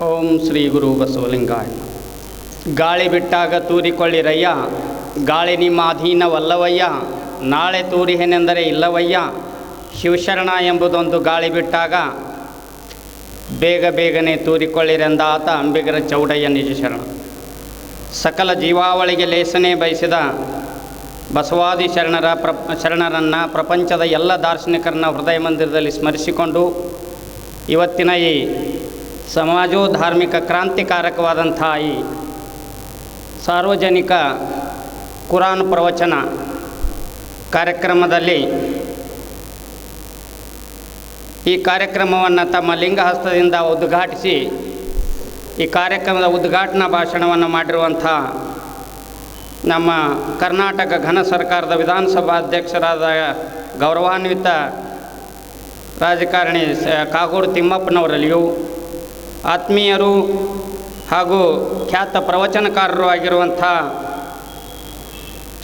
ಓಂ ಶ್ರೀ ಗುರು ಬಸವಲಿಂಗಾಯ. ಗಾಳಿ ಬಿಟ್ಟಾಗ ತೂರಿಕೊಳ್ಳಿರಯ್ಯ, ಗಾಳಿ ನಿಮ್ಮ ಅಧೀನವಲ್ಲವಯ್ಯ, ನಾಳೆ ತೂರಿಹೆನೆಂದರೆ ಇಲ್ಲವಯ್ಯ. ಶಿವಶರಣ ಎಂಬುದೊಂದು ಗಾಳಿ ಬಿಟ್ಟಾಗ ಬೇಗ ಬೇಗನೆ ತೂರಿಕೊಳ್ಳಿರೆಂದಾತ ಅಂಬಿಗರ ಚೌಡಯ್ಯ ನಿಜ ಶರಣ. ಸಕಲ ಜೀವಾವಳಿಗೆ ಲೇಸನೆ ಬಯಸಿದ ಬಸವಾದಿ ಶರಣರನ್ನು ಪ್ರಪಂಚದ ಎಲ್ಲ ದಾರ್ಶನಿಕರನ್ನ ಹೃದಯ ಮಂದಿರದಲ್ಲಿ ಸ್ಮರಿಸಿಕೊಂಡು ಇವತ್ತಿನ ಈ ಸಮಾಜೋಧಾರ್ಮಿಕ ಕ್ರಾಂತಿಕಾರಕವಾದಂಥ ಈ ಸಾರ್ವಜನಿಕ ಕುರಾನ್ ಪ್ರವಚನ ಕಾರ್ಯಕ್ರಮದಲ್ಲಿ ಈ ಕಾರ್ಯಕ್ರಮವನ್ನು ತಮ್ಮ ಲಿಂಗಹಸ್ತದಿಂದ ಉದ್ಘಾಟಿಸಿ ಈ ಕಾರ್ಯಕ್ರಮದ ಉದ್ಘಾಟನಾ ಭಾಷಣವನ್ನು ಮಾಡಿರುವಂಥ ನಮ್ಮ ಕರ್ನಾಟಕ ಘನ ಸರ್ಕಾರದ ವಿಧಾನಸಭಾ ಅಧ್ಯಕ್ಷರಾದ ಗೌರವಾನ್ವಿತ ರಾಜಕಾರಣಿ ಕಾಗೋಡು ತಿಮ್ಮಪ್ಪನವರಲ್ಲಿಯೂ, ಆತ್ಮೀಯರು ಹಾಗೂ ಖ್ಯಾತ ಪ್ರವಚನಕಾರರು ಆಗಿರುವಂಥ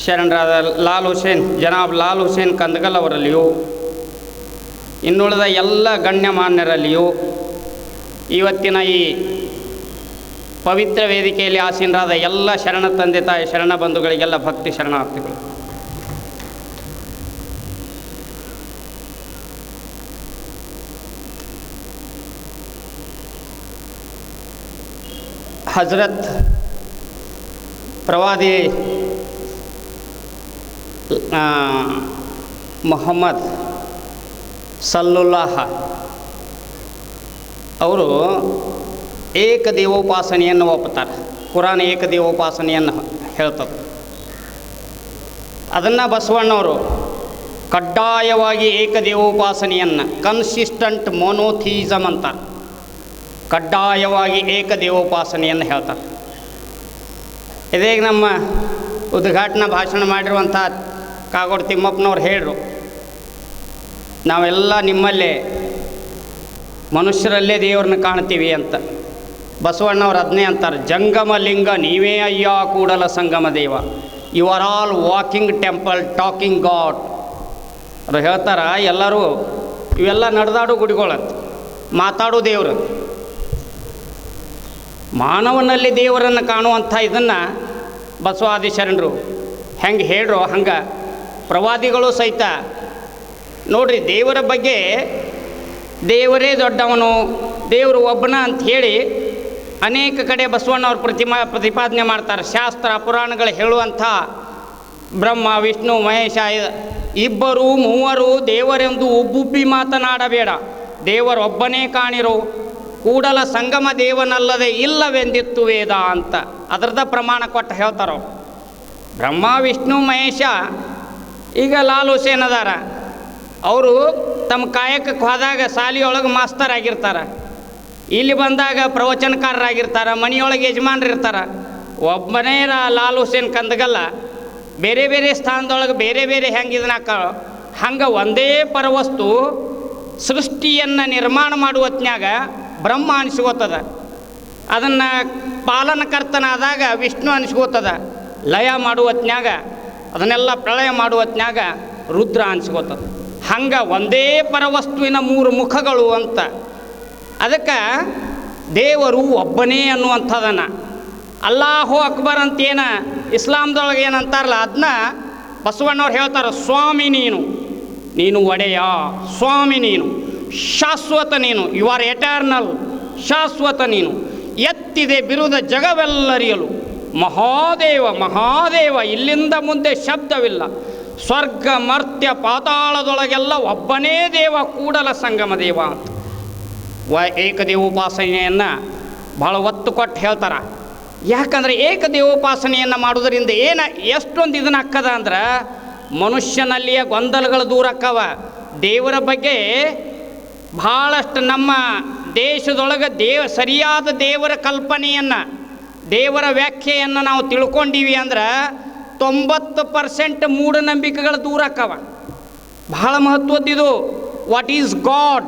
ಶರಣರಾದ ಜನಾಬ್ ಲಾಲ್ ಹುಸೇನ್ ಕಂದಗಲ್ ಅವರಲ್ಲಿಯೂ, ಇನ್ನುಳಿದ ಎಲ್ಲ ಗಣ್ಯಮಾನ್ಯರಲ್ಲಿಯೂ, ಇವತ್ತಿನ ಈ ಪವಿತ್ರ ವೇದಿಕೆಯಲ್ಲಿ ಆಸೀನರಾದ ಎಲ್ಲ ಶರಣ ತಂದೆ ತಾಯಿ ಶರಣ ಬಂಧುಗಳಿಗೆಲ್ಲ ಭಕ್ತಿ ಶರಣಾರ್ಥಿಗಳು. ಹಜರತ್ ಪ್ರವಾದಿ ಮೊಹಮ್ಮದ್ ಸಲ್ಲಲ್ಲಾಹ ಅವರು ಏಕದೇವೋಪಾಸನೆಯನ್ನು ಒಪ್ಪುತ್ತಾರೆ. ಕುರಾನ್ ಏಕದೇವೋಪಾಸನೆಯನ್ನು ಹೇಳ್ತದೆ. ಅದನ್ನು ಬಸವಣ್ಣವರು ಕಡ್ಡಾಯವಾಗಿ ಏಕದೇವೋಪಾಸನೆಯನ್ನು ಕನ್ಸಿಸ್ಟೆಂಟ್ ಮೊನೋಥಿಯಿಸಮ್ ಅಂತಾರೆ. ಕಡ್ಡಾಯವಾಗಿ ಏಕದೇವೋಪಾಸನೆಯನ್ನು ಹೇಳ್ತಾರೆ. ಇದೇ ನಮ್ಮ ಉದ್ಘಾಟನಾ ಭಾಷಣ ಮಾಡಿರುವಂಥ ಕಾಗೋಡು ತಿಮ್ಮಪ್ಪನವ್ರು ಹೇಳಿರು, ನಾವೆಲ್ಲ ನಿಮ್ಮಲ್ಲೇ ಮನುಷ್ಯರಲ್ಲೇ ದೇವ್ರನ್ನ ಕಾಣ್ತೀವಿ ಅಂತ. ಬಸವಣ್ಣವ್ರು ಅದನ್ನೇ ಅಂತಾರೆ, ಜಂಗಮ ಲಿಂಗ ನೀವೇ ಅಯ್ಯ ಕೂಡಲ ಸಂಗಮ ದೇವ, you are all walking temple talking God. ಅದು ಹೇಳ್ತಾರೆ, ಎಲ್ಲರೂ ಇವೆಲ್ಲ ನಡೆದಾಡೋ ಗುಡಿಗಳಂತ, ಮಾತಾಡೋ ದೇವರು. ಮಾನವನಲ್ಲಿ ದೇವರನ್ನು ಕಾಣುವಂಥ ಇದನ್ನು ಬಸವಾದಿ ಶರಣರು ಹೆಂಗೆ ಹೇಳ್ರೋ ಹಂಗೆ ಪ್ರವಾದಿಗಳು ಸಹಿತ ನೋಡ್ರಿ, ದೇವರ ಬಗ್ಗೆ ದೇವರೇ ದೊಡ್ಡವನು, ದೇವರು ಒಬ್ಬನ ಅಂತ ಹೇಳಿ ಅನೇಕ ಕಡೆ ಬಸವಣ್ಣವ್ರ ಪ್ರತಿಪಾದನೆ ಮಾಡ್ತಾರೆ. ಶಾಸ್ತ್ರ ಪುರಾಣಗಳು ಹೇಳುವಂಥ ಬ್ರಹ್ಮ ವಿಷ್ಣು ಮಹೇಶ ಇಬ್ಬರು ಮೂವರು ದೇವರೆಂದು ಉಬ್ಬುಬ್ಬಿ ಮಾತನಾಡಬೇಡ, ದೇವರೊಬ್ಬನೇ ಕಾಣಿರು, ಕೂಡಲ ಸಂಗಮ ದೇವನಲ್ಲದೆ ಇಲ್ಲವೆಂದಿತ್ತು ವೇದ ಅಂತ ಅದರದ ಪ್ರಮಾಣ ಕೊಟ್ಟು ಹೇಳ್ತಾರೋ. ಬ್ರಹ್ಮ ವಿಷ್ಣು ಮಹೇಶ ಈಗ ಲಾಲ್ ಹುಸೇನ್ ಅದಾರ, ಅವರು ತಮ್ಮ ಕಾಯಕಕ್ಕೆ ಹೋದಾಗ ಶಾಲೆಯೊಳಗೆ ಮಾಸ್ತರ್ ಆಗಿರ್ತಾರೆ, ಇಲ್ಲಿ ಬಂದಾಗ ಪ್ರವಚನಕಾರರಾಗಿರ್ತಾರೆ, ಮನೆಯೊಳಗೆ ಯಜಮಾನ್ರು ಇರ್ತಾರೆ. ಒಬ್ಬನೇ ಲಾಲ್ ಹುಸೇನ್ ಕಂದಗಲ್ಲ ಬೇರೆ ಬೇರೆ ಸ್ಥಾನದೊಳಗೆ ಬೇರೆ ಬೇರೆ ಹೆಂಗೆ ಇದನ್ನಾಕ ಹಂಗೆ ಒಂದೇ ಪರವಸ್ತು ಸೃಷ್ಟಿಯನ್ನು ನಿರ್ಮಾಣ ಮಾಡುವತ್ನ್ಯಾಗ ಬ್ರಹ್ಮ ಅನಿಸ್ಕೋತದ, ಅದನ್ನು ಪಾಲನಕರ್ತನಾದಾಗ ವಿಷ್ಣು ಅನಿಸ್ಕೋತದ, ಲಯ ಮಾಡುವತ್ನ್ಯಾಗ ಅದನ್ನೆಲ್ಲ ಪ್ರಳಯ ಮಾಡುವತ್ನ್ಯಾಗ ರುದ್ರ ಅನಿಸ್ಕೋತದ. ಹಂಗೆ ಒಂದೇ ಪರವಸ್ತುವಿನ ಮೂರು ಮುಖಗಳು ಅಂತ. ಅದಕ್ಕೆ ದೇವರು ಒಬ್ಬನೇ ಅನ್ನುವಂಥದ್ದನ್ನು ಅಲ್ಲಾಹು ಅಕ್ಬರ್ ಅಂತೇನ ಇಸ್ಲಾಂದೊಳಗೆ ಏನಂತಾರಲ್ಲ ಅದನ್ನ ಬಸವಣ್ಣವ್ರು ಹೇಳ್ತಾರೆ, ಸ್ವಾಮಿ ನೀನು ಒಡೆಯ, ಸ್ವಾಮಿ ನೀನು, ಶಾಶ್ವತ ನೀನು, ಯು ಆರ್ ಎಟರ್ನಲ್, ಶಾಶ್ವತ ನೀನು, ಎತ್ತಿದೆ ಬಿರುದ ಜಗವೆಲ್ಲರಿಯಲು ಮಹಾದೇವ ಮಹಾದೇವ, ಇಲ್ಲಿಂದ ಮುಂದೆ ಶಬ್ದವಿಲ್ಲ, ಸ್ವರ್ಗ ಮರ್ತ್ಯ ಪಾತಾಳದೊಳಗೆಲ್ಲ ಒಬ್ಬನೇ ದೇವ, ಕೂಡಲ ಸಂಗಮ ದೇವ ಅಂತ ಏಕದೇವೋಪಾಸನೆಯನ್ನು ಭಾಳ ಒತ್ತು ಕೊಟ್ಟು ಹೇಳ್ತಾರೆ. ಯಾಕಂದರೆ ಏಕದೇವೋಪಾಸನೆಯನ್ನು ಮಾಡೋದರಿಂದ ಎಷ್ಟೊಂದು ಇದನ್ನು ಅಕ್ಕದ ಅಂದ್ರೆ ಮನುಷ್ಯನಲ್ಲಿಯ ಗೊಂದಲಗಳು ದೂರ ಅಕ್ಕವ. ದೇವರ ಬಗ್ಗೆ ಭಾಳಷ್ಟು ನಮ್ಮ ದೇಶದೊಳಗೆ ಸರಿಯಾದ ದೇವರ ಕಲ್ಪನೆಯನ್ನು ದೇವರ ವ್ಯಾಖ್ಯೆಯನ್ನು ನಾವು ತಿಳ್ಕೊಂಡೀವಿ ಅಂದ್ರೆ 90% ಮೂಢನಂಬಿಕೆಗಳು ದೂರ ಅಕ್ಕವ. ಭಾಳ ಮಹತ್ವದ್ದಿದು. What is God?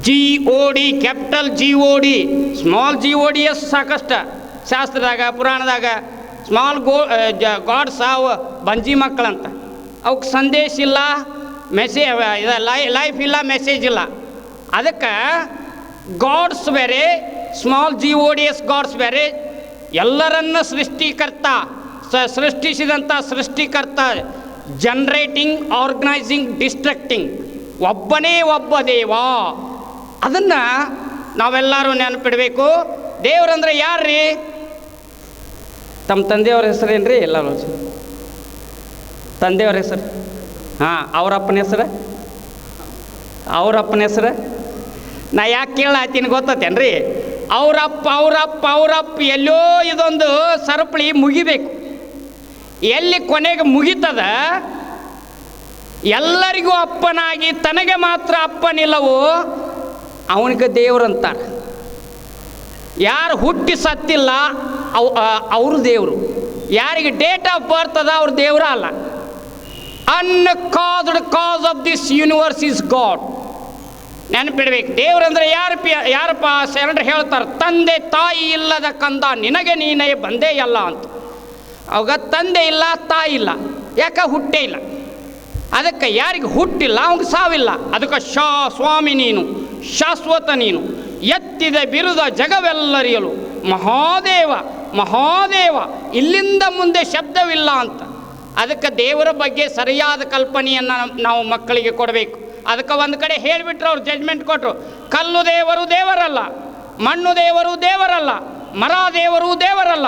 GOD, capital GOD, small GODS ಸಾಕಷ್ಟು ಶಾಸ್ತ್ರದಾಗ ಪುರಾಣದಾಗ. ಸ್ಮಾಲ್ ಗಾಡ್ಸ್ ಅವು ಬಂಜಿ ಮಕ್ಕಳಂತ, ಅವಕ್ಕೆ ಸಂದೇಶ ಇಲ್ಲ, ಮೆಸೇಜ್ ಲೈಫ್ ಇಲ್ಲ, ಮೆಸೇಜ್ ಇಲ್ಲ. ಅದಕ್ಕೆ ಗಾಡ್ಸ್ ಬೇರೆ, ಸ್ಮಾಲ್ GODS ಗಾಡ್ಸ್ ಬೇರೆ, ಎಲ್ಲರನ್ನ ಸೃಷ್ಟಿಕರ್ತ, ಸೃಷ್ಟಿಸಿದಂಥ ಸೃಷ್ಟಿಕರ್ತ, ಜನರೇಟಿಂಗ್, ಆರ್ಗನೈಸಿಂಗ್, ಡಿಸ್ಟ್ರಕ್ಟಿಂಗ್, ಒಬ್ಬನೇ ಒಬ್ಬ ದೇವ. ಅದನ್ನು ನಾವೆಲ್ಲರೂ ನೆನಪಿಡಬೇಕು. ದೇವರಂದ್ರೆ ಯಾರ್ರೀ? ತಮ್ಮ ತಂದೆಯವ್ರ ಹೆಸರೇನು ರೀ? ಎಲ್ಲರೂ ತಂದೆಯವ್ರ ಹೆಸರು? ಹಾಂ, ಅವರಪ್ಪನ ಹೆಸರು? ಅವರಪ್ಪನ ಹೆಸರು ನಾ ಯಾಕೆ ಕೇಳಾತೀನಿ ಗೊತ್ತೇನು ರೀ? ಅವರಪ್ಪ ಎಲ್ಲೋ ಇದೊಂದು ಸರಪಳಿ ಮುಗಿಬೇಕು. ಎಲ್ಲಿ ಕೊನೆಗೆ ಮುಗಿತದ, ಎಲ್ಲರಿಗೂ ಅಪ್ಪನಾಗಿ ತನಗೆ ಮಾತ್ರ ಅಪ್ಪನಿಲ್ಲವೋ ಅವನಿಗೆ ದೇವ್ರಂತಾರೆ. ಯಾರು ಹುಟ್ಟಿ ಸತ್ತಿಲ್ಲ ಅವರು ದೇವರು. ಯಾರಿಗೆ ಡೇಟ್ ಆಫ್ ಬರ್ತ್ ಅದ ಅವ್ರು ದೇವರ ಅಲ್ಲ. Uncaused cause of this universe is God. ನೆನಪಿಡ್ಬೇಕು. ದೇವ್ರಂದ್ರೆ ಯಾರಪ್ಪ? ಶರಣರು ಹೇಳ್ತಾರೆ, ತಂದೆ ತಾಯಿ ಇಲ್ಲದ ಕಂದ ನಿನಗೆ ನೀನೇ ಬಂದೇ ಅಲ್ಲ ಅಂತ. ಅವಾಗ ತಂದೆ ಇಲ್ಲ, ತಾಯಿ ಇಲ್ಲ, ಯಾಕೆ? ಹುಟ್ಟೇ ಇಲ್ಲ. ಅದಕ್ಕೆ ಯಾರಿಗೆ ಹುಟ್ಟಿಲ್ಲ ಅವ್ನಿಗೆ ಸಾವಿಲ್ಲ. ಅದಕ್ಕೆ ಸ್ವಾಮಿ ನೀನು, ಶಾಶ್ವತ ನೀನು, ಎತ್ತಿದ ಬಿರುದ ಜಗವೆಲ್ಲರಿಯಲು ಮಹಾದೇವ ಮಹಾದೇವ, ಇಲ್ಲಿಂದ ಮುಂದೆ ಶಬ್ದವಿಲ್ಲ ಅಂತ. ಅದಕ್ಕೆ ದೇವರ ಬಗ್ಗೆ ಸರಿಯಾದ ಕಲ್ಪನೆಯನ್ನು ನಾವು ಮಕ್ಕಳಿಗೆ ಕೊಡಬೇಕು. ಅದಕ್ಕೆ ಒಂದು ಕಡೆ ಹೇಳಿಬಿಟ್ರು, ಅವ್ರು ಜಡ್ಜ್ಮೆಂಟ್ ಕೊಟ್ಟರು, ಕಲ್ಲು ದೇವರು ದೇವರಲ್ಲ, ಮಣ್ಣು ದೇವರು ದೇವರಲ್ಲ, ಮರ ದೇವರು ದೇವರಲ್ಲ,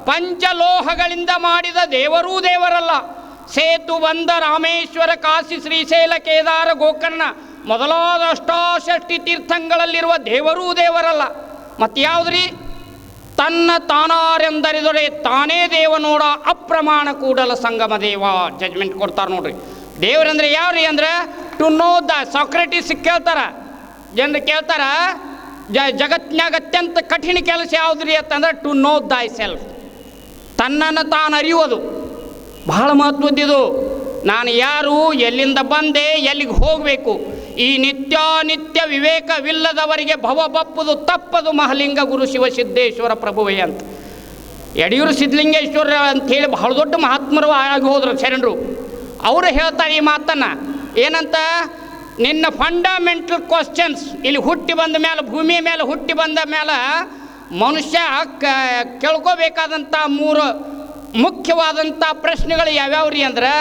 ಪಂಚಲೋಹಗಳಿಂದ ಮಾಡಿದ ದೇವರೂ ದೇವರಲ್ಲ, ಸೇತು ಬಂದ ರಾಮೇಶ್ವರ, ಕಾಶಿ, ಶ್ರೀಶೈಲ, ಕೇದಾರ, ಗೋಕರ್ಣ ಮೊದಲಾದ ಅಷ್ಟಾಷಷ್ಟಿ ತೀರ್ಥಂಗಳಲ್ಲಿರುವ ದೇವರೂ ದೇವರಲ್ಲ. ಮತ್ತು ಯಾವುದ್ರಿ? ತನ್ನ ತಾನಾರೆಂದರಿದೊಡೆ ತಾನೇ ದೇವ ನೋಡ ಅಪ್ರಮಾಣ ಕೂಡಲ ಸಂಗಮ ದೇವ. ಜಡ್ಜ್ಮೆಂಟ್ ಕೊಡ್ತಾರೆ ನೋಡ್ರಿ. ದೇವರಂದ್ರೆ ಯಾವ್ರಿ ಅಂದ್ರೆ ಟು ನೋ ದ. ಸಾಕ್ರೆಟಿಸ್ ಕೇಳ್ತಾರ, ಜನರು ಕೇಳ್ತಾರ, ಜಗತ್ತಿನಾಗ ಅತ್ಯಂತ ಕಠಿಣ ಕೆಲಸ ಯಾವುದ್ರಿ ಅಂತಂದ್ರೆ ಟು ನೋ ದೈ ಸೆಲ್ಫ್. ತನ್ನನ್ನು ತಾನು ಅರಿಯೋದು ಬಹಳ ಮಹತ್ವದ್ದಿದು. ನಾನು ಯಾರು, ಎಲ್ಲಿಂದ ಬಂದೆ, ಎಲ್ಲಿಗೆ ಹೋಗಬೇಕು. ಈ ನಿತ್ಯ ವಿವೇಕವಿಲ್ಲದವರಿಗೆ ಭವಬಪ್ಪುದು ತಪ್ಪದು ಮಹಲಿಂಗ ಗುರು ಶಿವಸಿದ್ದೇಶ್ವರ ಪ್ರಭುವೇ ಅಂತ. ಯಡಿಯೂರು ಸಿದ್ಧಲಿಂಗೇಶ್ವರ ಅಂಥೇಳಿ ಬಹಳ ದೊಡ್ಡ ಮಹಾತ್ಮರು ಆಗಿ ಹೋದರು ಶರಣರು. ಅವರು ಹೇಳ್ತಾರೆ ಈ ಮಾತನ್ನು ಏನಂತ, ನಿನ್ನ ಫಂಡಮೆಂಟಲ್ ಕ್ವಶನ್ಸ್ ಇಲ್ಲಿ ಹುಟ್ಟಿ ಬಂದ ಮೇಲೆ, ಭೂಮಿಯ ಮೇಲೆ ಹುಟ್ಟಿ ಬಂದ ಮೇಲೆ ಮನುಷ್ಯ ಕೇಳ್ಕೋಬೇಕಾದಂಥ 3 ಮುಖ್ಯವಾದಂಥ ಪ್ರಶ್ನೆಗಳು ಯಾವ್ಯಾವ್ರಿ ಅಂದ್ರೆ,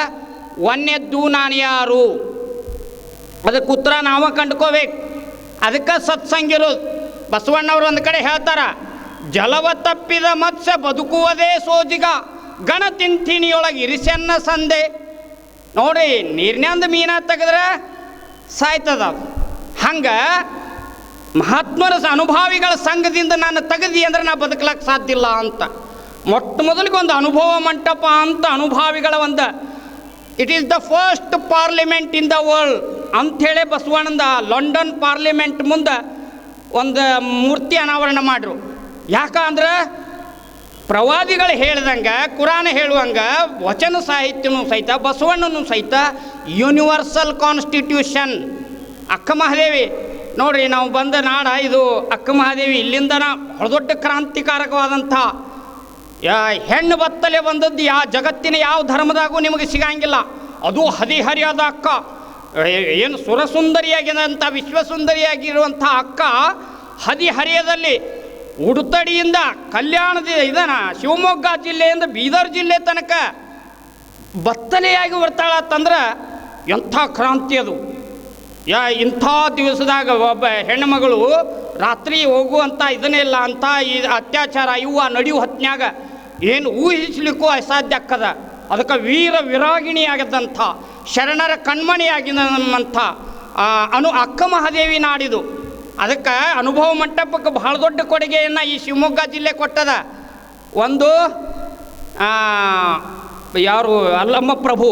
ಒಂದನೇದ್ದು ನಾನು ಯಾರು, ಅದಕ್ಕೆ ಉತ್ತರ ನಾವು ಕಂಡುಕೋಬೇಕು. ಅದಕ್ಕೆ ಸತ್ಸಂಗಿರೋದು. ಬಸವಣ್ಣವ್ರು ಒಂದು ಕಡೆ ಹೇಳ್ತಾರ, ಜಲವ ತಪ್ಪಿದ ಮತ್ಸ್ಯ ಬದುಕುವುದೇ ಸೋಜಿಗ, ಗಣ ತಿಂತಿಣಿಯೊಳಗೆ ಇರಿಸೆನ್ನ ಸಂದೆ. ನೋಡ್ರಿ, ನೀರಿನಿಂದ ಮೀನ ತೆಗೆದ್ರೆ ಸಾಯ್ತದ. ಹಂಗೆ ಮಹಾತ್ಮರ ಅನುಭಾವಿಗಳ ಸಂಘದಿಂದ ನಾನು ತೆಗೆದಿ ಅಂದ್ರೆ ನಾ ಬದುಕಲಿಕ್ಕೆ ಸಾಧ್ಯ ಇಲ್ಲ ಅಂತ. ಮೊಟ್ಟ ಮೊದಲಿಗೆ ಒಂದು ಅನುಭವ ಮಂಟಪ ಅಂತ ಅನುಭಾವಿಗಳ ಒಂದು, it is the first parliament in the world ಅಂಥೇಳಿ ಬಸವಣ್ಣಂದ ಲಂಡನ್ ಪಾರ್ಲಿಮೆಂಟ್ ಮುಂದೆ ಒಂದು ಮೂರ್ತಿ ಅನಾವರಣ ಮಾಡ್ರು. ಯಾಕಂದ್ರೆ ಪ್ರವಾದಿಗಳು ಹೇಳ್ದಂಗೆ, ಕುರಾನ್ ಹೇಳುವಂಗೆ ವಚನ ಸಾಹಿತ್ಯನೂ ಸಹಿತ, ಬಸವಣ್ಣನೂ ಸಹಿತ ಯೂನಿವರ್ಸಲ್ ಕಾನ್ಸ್ಟಿಟ್ಯೂಷನ್. ಅಕ್ಕ ಮಹಾದೇವಿ ನೋಡ್ರಿ, ನಾವು ಬಂದ ನಾಡ ಇದು ಅಕ್ಕ ಮಹಾದೇವಿ. ಇಲ್ಲಿಂದನ ದೊಡ್ಡ ಕ್ರಾಂತಿಕಾರಕವಾದಂಥ ಹೆಣ್ಣು ಬತ್ತಲೆ ಬಂದದ್ದು ಜಗತ್ತಿನ ಯಾವ ಧರ್ಮದಾಗೂ ನಿಮಗೆ ಸಿಗಂಗಿಲ್ಲ. ಅದು ಹದಿಹರಿಯಾದ ಅಕ್ಕ, ಏನು ಸುರಸುಂದರಿಯಾಗಿದಂಥ ವಿಶ್ವಸುಂದರಿಯಾಗಿರುವಂಥ ಅಕ್ಕ ಹದಿಹರಿಯದಲ್ಲಿ ಉಡುತಡಿಯಿಂದ ಕಲ್ಯಾಣದ ಇದನ್ನ ಶಿವಮೊಗ್ಗ ಜಿಲ್ಲೆಯಿಂದ ಬೀದರ್ ಜಿಲ್ಲೆ ತನಕ ಬತ್ತಲೆಯಾಗಿ ಬರ್ತಾಳತ್ತಂದ್ರೆ ಎಂಥ ಕ್ರಾಂತಿ ಅದು. ಇಂಥ ದಿವಸದಾಗ ಒಬ್ಬ ಹೆಣ್ಣುಮಗಳು ರಾತ್ರಿ ಹೋಗುವಂಥ ಇದನ್ನೇ ಇಲ್ಲ ಅಂಥ ಈ ಅತ್ಯಾಚಾರ ಇವು ನಡೆಯುವ ಹೊತ್ನ್ಯಾಗ ಏನು ಊಹಿಸ್ಲಿಕ್ಕೂ ಅಸಾಧ್ಯ ಅಕ್ಕದ. ಅದಕ್ಕೆ ವೀರ ವಿರಾಗಿಣಿಯಾಗದಂಥ ಶರಣರ ಕಣ್ಮಣಿಯಾಗಿದಂಥ ಅಕ್ಕ ಮಹಾದೇವಿ ನಾಡಿದು. ಅದಕ್ಕೆ ಅನುಭವ ಮಂಟಪಕ್ಕೆ ಬಹಳ ದೊಡ್ಡ ಕೊಡುಗೆಯನ್ನು ಈ ಶಿವಮೊಗ್ಗ ಜಿಲ್ಲೆ ಕೊಟ್ಟದ. ಒಂದು ಯಾರು ಅಲ್ಲಮ್ಮ ಪ್ರಭು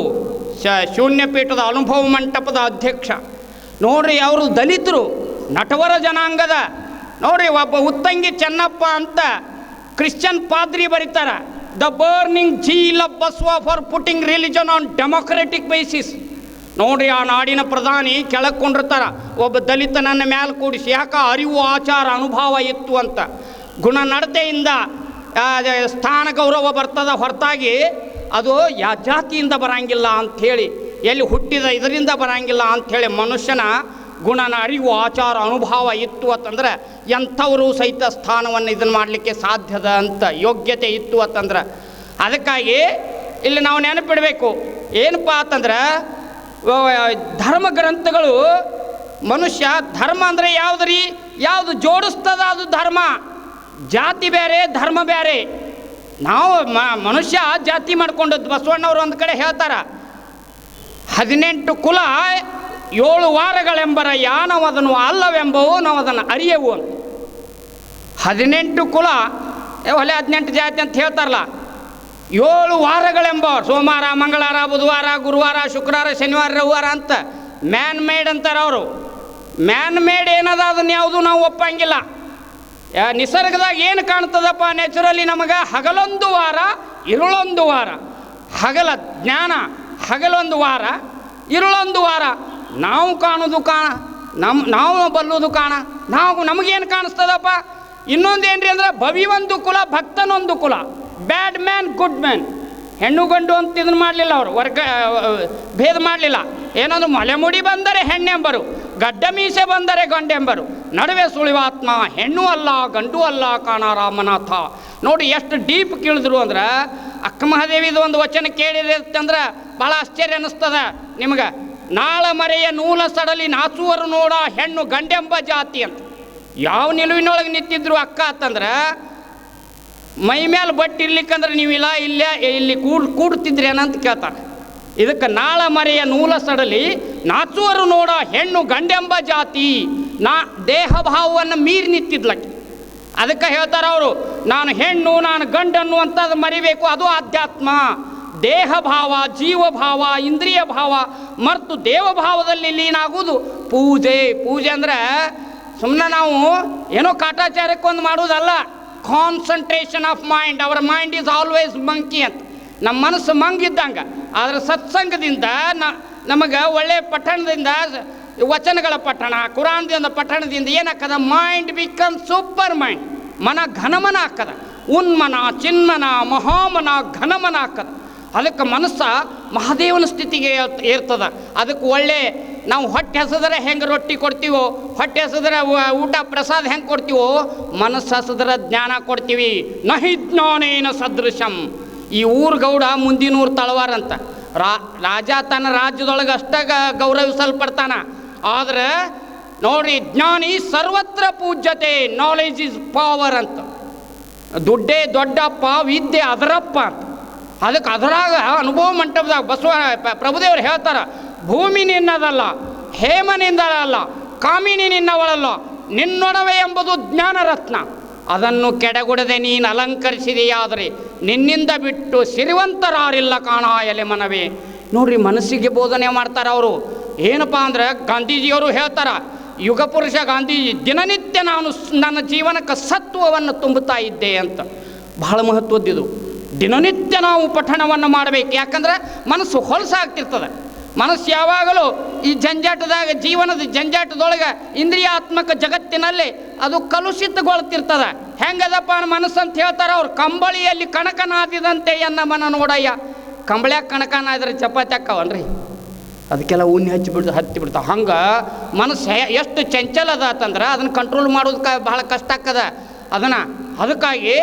ಶೂನ್ಯಪೀಠದ ಅನುಭವ ಮಂಟಪದ ಅಧ್ಯಕ್ಷ ನೋಡ್ರಿ. ಅವರು ದಲಿತರು, ನಟವರ ಜನಾಂಗದ ನೋಡ್ರಿ. ಒಬ್ಬ ಉತ್ತಂಗಿ ಚೆನ್ನಪ್ಪ ಅಂತ ಕ್ರಿಶ್ಚಿಯನ್ ಪಾದ್ರಿ ಬರೀತಾರೆ, the burning zeal of Basava for putting religion on democratic basis. ನೋಡ್ರಿ, ಆ ನಾಡಿನ ಪ್ರಧಾನಿ ಕೆಳಗೆ ಕೊಂಡಿರ್ತಾರ, ಒಬ್ಬ ದಲಿತನನ್ನು ಮ್ಯಾಲೆ ಕೂಡಿಸಿ. ಯಾಕೆ? ಅರಿವು, ಆಚಾರ, ಅನುಭವ ಇತ್ತು ಅಂತ. ಗುಣ ನಡತೆಯಿಂದ ಸ್ಥಾನ ಗೌರವ ಬರ್ತದ ಹೊರತಾಗಿ ಅದು ಜಾತಿಯಿಂದ ಬರಂಗಿಲ್ಲ ಅಂಥೇಳಿ, ಎಲ್ಲಿ ಹುಟ್ಟಿದ ಇದರಿಂದ ಬರಂಗಿಲ್ಲ ಅಂಥೇಳಿ ಮನುಷ್ಯನ ಗುಣನ ಅರಿವು ಆಚಾರ ಅನುಭವ ಇತ್ತು ಅಂತಂದ್ರೆ ಎಂಥವರು ಸಹಿತ ಸ್ಥಾನವನ್ನು ಇದನ್ನು ಮಾಡಲಿಕ್ಕೆ ಸಾಧ್ಯದ ಅಂತ ಯೋಗ್ಯತೆ ಇತ್ತು ಅಂತಂದ್ರೆ. ಅದಕ್ಕಾಗಿ ಇಲ್ಲಿ ನಾವು ನೆನಪಿಡಬೇಕು ಏನಪ್ಪ ಅಂತಂದ್ರೆ ಧರ್ಮ ಗ್ರಂಥಗಳು ಮನುಷ್ಯ ಧರ್ಮ ಅಂದರೆ ಯಾವುದು ರೀ, ಯಾವುದು ಜೋಡಿಸ್ತದ ಅದು ಧರ್ಮ. ಜಾತಿ ಬೇರೆ ಧರ್ಮ ಬೇರೆ. ನಾವು ಮನುಷ್ಯ ಜಾತಿ ಮಾಡ್ಕೊಂಡದ್ದು. ಬಸವಣ್ಣವರು ಒಂದು ಕಡೆ ಹೇಳ್ತಾರ 18 ಕುಲ 7 ವಾರಗಳೆಂಬರಯ್ಯ ನಾವದನ್ನು ಅಲ್ಲವೆಂಬವು ನಾವು ಅದನ್ನು ಅರಿಯವು ಅಂತ. 18 ಕುಲ ಒಲೆ 18 ಜಾತಿ ಅಂತ ಹೇಳ್ತಾರಲ್ಲ. 7 ವಾರಗಳೆಂಬವ್ರು ಸೋಮವಾರ ಮಂಗಳವಾರ ಬುಧವಾರ ಗುರುವಾರ ಶುಕ್ರವಾರ ಶನಿವಾರ ರವಿವಾರ ಅಂತ ಮ್ಯಾನ್ ಮೇಡ್ ಅಂತಾರೆ ಅವರು. ಮ್ಯಾನ್ ಮೇಡ್ ಏನದ ಅದನ್ನು ಯಾವುದು ನಾವು ಒಪ್ಪಂಗಿಲ್ಲ. ನಿಸರ್ಗದಾಗ ಏನು ಕಾಣ್ತದಪ್ಪ ನ್ಯಾಚುರಲಿ ನಮಗೆ ಹಗಲೊಂದು ವಾರ ಇರುಳೊಂದು ವಾರ. ಹಗಲ ಜ್ಞಾನ ಹಗಲೊಂದು ವಾರ ಇರುಳೊಂದು ವಾರ. ನಾವು ಕಾಣೋದು ಕಾಣ, ನಾವು ಬಲ್ಲುವುದು ಕಾಣ. ನಮಗೇನು ಕಾಣಿಸ್ತದಪ್ಪ? ಇನ್ನೊಂದೇನ್ರಿ ಅಂದ್ರೆ ಭವಿಯೊಂದು ಕುಲ ಭಕ್ತನೊಂದು ಕುಲ. ಬ್ಯಾಡ್ ಮ್ಯಾನ್ ಗುಡ್ ಮ್ಯಾನ್. ಹೆಣ್ಣು ಗಂಡು ಅಂತ ಇದನ್ನು ಮಾಡಲಿಲ್ಲ ಅವರು, ಭೇದ ಮಾಡಲಿಲ್ಲ. ಏನಂದ್ರೆ ಮೊಲೆಮುಡಿ ಬಂದರೆ ಹೆಣ್ಣೆಂಬರು, ಗಡ್ಡ ಮೀಸೆ ಬಂದರೆ ಗಂಡೆಂಬರು, ನಡುವೆ ಸುಳಿವಾತ್ಮ ಹೆಣ್ಣು ಅಲ್ಲ ಗಂಡು ಅಲ್ಲ ಕಾಣ ರಾಮನಾಥ. ನೋಡಿ ಎಷ್ಟು ಡೀಪ್ ಕೇಳಿದ್ರು ಅಂದ್ರೆ ಅಕ್ಕ ಮಹಾದೇವಿದು ಒಂದು ವಚನ ಕೇಳಿದ್ರೆ ಭಾಳ ಆಶ್ಚರ್ಯ ಅನ್ನಿಸ್ತದ ನಿಮ್ಗೆ. ನಾಳ ಮರೆಯ ನೂಲ ಸಡಲಿ ನಾಚುವರು ನೋಡ ಹೆಣ್ಣು ಗಂಡೆಂಬ ಜಾತಿ ಅಂತ. ಯಾವ ನಿಲುವಿನೊಳಗೆ ನಿಂತಿದ್ರು ಅಕ್ಕ ಅಂತಂದ್ರೆ ಮೈ ಮೇಲೆ ಬಟ್ಟೆ ಇರ್ಲಿಕ್ಕಂದ್ರೆ ನೀವಿಲ್ಲ ಇಲ್ಲಿ ಕೂಡ್ತಿದ್ರಿ ಏನಂತ ಕೇಳ್ತಾರೆ. ಇದಕ್ಕೆ ನಾಳ ಮರೆಯ ನೂಲ ಸಡಲಿ ನಾಚುವರು ನೋಡ ಹೆಣ್ಣು ಗಂಡೆಂಬ ಜಾತಿ. ದೇಹ ಭಾವವನ್ನು ಮೀರಿ ನಿಂತಿದ್ಲಕ್ಕೆ. ಅದಕ್ಕೆ ಹೇಳ್ತಾರೆ ಅವರು, ನಾನು ಹೆಣ್ಣು ನಾನು ಗಂಡು ಅನ್ನುವಂಥದ್ದು ಮರಿಬೇಕು. ಅದು ಆಧ್ಯಾತ್ಮ. ದೇಹ ಭಾವ ಜೀವಭಾವ ಇಂದ್ರಿಯ ಭಾವ ಮರೆತು ದೇವಭಾವದಲ್ಲಿ ಲೀನಾಗುವುದು ಪೂಜೆ. ಪೂಜೆ ಅಂದರೆ ಸುಮ್ಮನೆ ನಾವು ಏನೋ ಕಾಟಾಚಾರಕ್ಕೊಂದು ಮಾಡುವುದಲ್ಲ. Concentration of mind. Our mind is always monkey ಅಂತ. ನಮ್ಮ ಮನಸ್ಸು ಮಂಗಿದ್ದಂಗೆ. ಆದರೆ ಸತ್ಸಂಗದಿಂದ ನಮಗೆ ಒಳ್ಳೆಯ ಪಠಣದಿಂದ ವಚನಗಳ ಪಠಣ ಕುರಾನ್ದಿಂದ ಪಠಣದಿಂದ ಏನಾಗ್ತದ? Mind become super mind. ಮನ ಘನಮನ ಆಗ್ತದ. ಉನ್ಮನ ಚಿನ್ಮನ ಮಹಾಮನ ಘನಮನ ಆಗ್ತದ. ಅದಕ್ಕೆ ಮನಸ್ಸು ಮಹಾದೇವನ ಸ್ಥಿತಿಗೆ ಇರ್ತದೆ. ಅದಕ್ಕೆ ಒಳ್ಳೆ ನಾವು ಹೊಟ್ಟೆ ಹಸಿದ್ರೆ ಹೆಂಗೆ ರೊಟ್ಟಿ ಕೊಡ್ತೀವೋ, ಹೊಟ್ಟೆ ಹಸಿದ್ರೆ ಊಟ ಪ್ರಸಾದ ಹೆಂಗೆ ಕೊಡ್ತೀವೋ, ಮನಸ್ಸು ಹಸಿದ್ರೆ ಜ್ಞಾನ ಕೊಡ್ತೀವಿ. ನಹಿ ಜ್ಞಾನೇನ ಸದೃಶಂ. ಈ ಊರು ಗೌಡ ಮುಂದಿನ ಊರು ತಳವಾರ ಅಂತ. ರಾಜ ತನ್ನ ರಾಜ್ಯದೊಳಗೆ ಅಷ್ಟ ಗೌರವಿಸಲ್ಪಡ್ತಾನ. ಆದರೆ ನೋಡ್ರಿ, ಜ್ಞಾನಿ ಸರ್ವತ್ರ ಪೂಜ್ಯತೆ. ನಾಲೆಜ್ ಈಸ್ ಪವರ್ ಅಂತ. ದುಡ್ಡೇ ದೊಡ್ಡಪ್ಪ, ವಿದ್ಯೆ ಅದರಪ್ಪ ಅಂತ. ಅದಕ್ಕೆ ಅದರಾಗ ಅನುಭವ ಮಂಟಪದಾಗ ಪ್ರಭುದೇವರು ಹೇಳ್ತಾರ, ಭೂಮಿ ನಿನ್ನದಲ್ಲ, ಹೇಮ ನಿನ್ನದಲ್ಲ, ಕಾಮಿನಿ ನಿನ್ನವಳಲ್ಲ, ನಿನ್ನೊಡವೆ ಎಂಬುದು ಜ್ಞಾನರತ್ನ. ಅದನ್ನು ಕೆಡಗುಡದೆ ನೀನು ಅಲಂಕರಿಸಿದೆಯಾದರೆ ನಿನ್ನಿಂದ ಬಿಟ್ಟು ಸಿರಿವಂತರಾರಿಲ್ಲ ಕಾಣ ಎಲೆ ಮನವೇ. ನೋಡ್ರಿ, ಮನಸ್ಸಿಗೆ ಬೋಧನೆ ಮಾಡ್ತಾರೆ ಅವರು. ಏನಪ್ಪ ಅಂದ್ರೆ ಗಾಂಧೀಜಿಯವರು ಹೇಳ್ತಾರ, ಯುಗ ಪುರುಷ ಗಾಂಧೀಜಿ, ದಿನನಿತ್ಯ ನಾನು ನನ್ನ ಜೀವನಕ್ಕೆ ಸತ್ವವನ್ನು ತುಂಬುತ್ತಾ ಇದ್ದೆ ಅಂತ. ಬಹಳ ಮಹತ್ವದ್ದಿದು. ದಿನನಿತ್ಯ ನಾವು ಪಠಣವನ್ನು ಮಾಡಬೇಕು. ಯಾಕಂದ್ರೆ ಮನಸ್ಸು ಹೊಲಸಾಗ್ತಿರ್ತದೆ. ಮನಸ್ಸು ಯಾವಾಗಲೂ ಈ ಜಂಜಾಟದಾಗ, ಜೀವನದ ಜಂಜಾಟದೊಳಗೆ, ಇಂದ್ರಿಯಾತ್ಮಕ ಜಗತ್ತಿನಲ್ಲಿ ಅದು ಕಲುಷಿತಗೊಳ್ತಿರ್ತದೆ. ಹೆಂಗದಪ್ಪ ಮನಸ್ಸು ಅಂತ ಹೇಳ್ತಾರೆ ಅವ್ರು. ಕಂಬಳಿಯಲ್ಲಿ ಕಣಕನಾದಿದಂತೆ ಎನ್ನ ಮನ ನೋಡಯ್ಯ. ಕಂಬಳ್ಯಾಗ ಕಣಕನಾದ್ರೆ ಚಪಾತಿ ಹಾಕವನ್ರಿ, ಅದಕ್ಕೆಲ್ಲ ಉಣ್ಣೆ ಹತ್ತಿಬಿಡ್ತಾವೆ. ಹಂಗೆ ಮನಸ್ಸು ಎಷ್ಟು ಚಂಚಲ ಅದ ಅಂತಂದ್ರೆ ಅದನ್ನು ಕಂಟ್ರೋಲ್ ಮಾಡೋದಕ್ಕೆ ಬಹಳ ಕಷ್ಟ ಆಗ್ತದ ಅದಕ್ಕಾಗಿ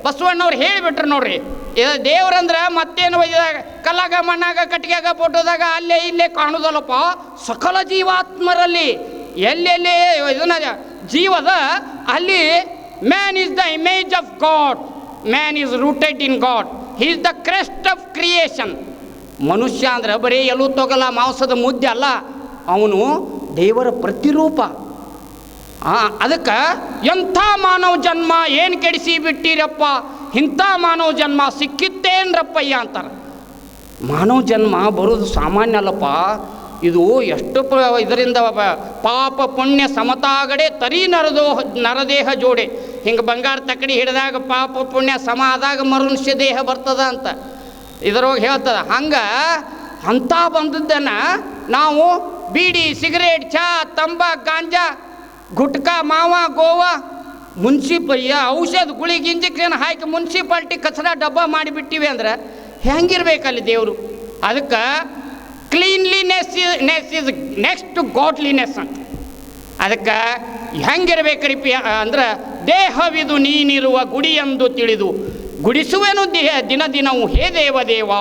ಬಸವಣ್ಣವ್ರು ಹೇಳಿಬಿಟ್ರು ನೋಡ್ರಿ, ದೇವ್ರಂದ್ರೆ ಮತ್ತೇನು ಕಲ್ಲಾಗ ಮಣ್ಣಾಗ ಕಟ್ಟಿಗೆಯಾಗ ಫೋಟೋದಾಗ ಅಲ್ಲೇ ಇಲ್ಲೇ ಕಾಣೋದಲ್ಲಪ್ಪ. ಸಕಲ ಜೀವಾತ್ಮರಲ್ಲಿ ಎಲ್ಲೆಲ್ಲಿ ಇದನ್ನ ಜೀವದ ಅಲ್ಲಿ man is the image of god. Man is rooted in god. He is the crest of creation. ಮನುಷ್ಯ ಅಂದ್ರೆ ಬರೀ ಎಲ್ಲೂ ತೊಗಲ ಮಾಂಸದ ಮುದ್ದೆ ಅಲ್ಲ, ಅವನು ದೇವರ ಪ್ರತಿರೂಪ. ಅದಕ್ಕೆ ಎಂಥ ಮಾನವ ಜನ್ಮ ಏನು ಕೆಡಿಸಿ ಬಿಟ್ಟಿರಪ್ಪ, ಇಂಥ ಮಾನವ ಜನ್ಮ ಸಿಕ್ಕಿತ್ತೇನ್ರಪ್ಪಯ್ಯ ಅಂತಾರೆ. ಮಾನವ ಜನ್ಮ ಬರೋದು ಸಾಮಾನ್ಯ ಅಲ್ಲಪ್ಪ. ಇದು ಎಷ್ಟು ಇದರಿಂದ ಪಾಪ ಪುಣ್ಯ ಸಮತಾಗಡೆ ತರಿ ನರದೇಹ ಜೋಡೆ. ಹಿಂಗೆ ಬಂಗಾರ ತಕ್ಕಡಿ ಹಿಡಿದಾಗ ಪಾಪ ಪುಣ್ಯ ಸಮ ಆದಾಗ ಮನುಷ್ಯ ದೇಹ ಬರ್ತದ ಅಂತ ಇದರೊಳಗೆ ಹೇಳ್ತದ. ಹಂಗೆ ಅಂಥ ಬಂದದ್ದನ್ನು ನಾವು ಬೀಡಿ ಸಿಗರೇಟ್ ಚಾ ತಂಬಾಕು ಗಾಂಜಾ ಗುಟ್ಕಾ ಮಾವ ಗೋವಾ ಔಷಧ ಗುಳಿಗೆ ಇಂಜೆಕ್ಷನ್ ಹಾಕಿ ಮುನ್ಸಿಪಾಲ್ಟಿ ಕಚರ ಡಬ್ಬ ಮಾಡಿಬಿಟ್ಟಿವಿ ಅಂದ್ರೆ ಹೆಂಗಿರ್ಬೇಕಲ್ಲಿ ದೇವರು. ಅದಕ್ಕೆ cleanliness is next to godliness ಅಂತ. ಅದಕ್ಕೆ ಹೆಂಗಿರ್ಬೇಕ್ರಿ ಅಂದ್ರೆ ದೇಹವಿದು ನೀನಿರುವ ಗುಡಿಯೆಂದು ತಿಳಿದು ಗುಡಿಸುವೆನು ದಿನ ದಿನವೂ ಹೇ ದೇವದೇವ.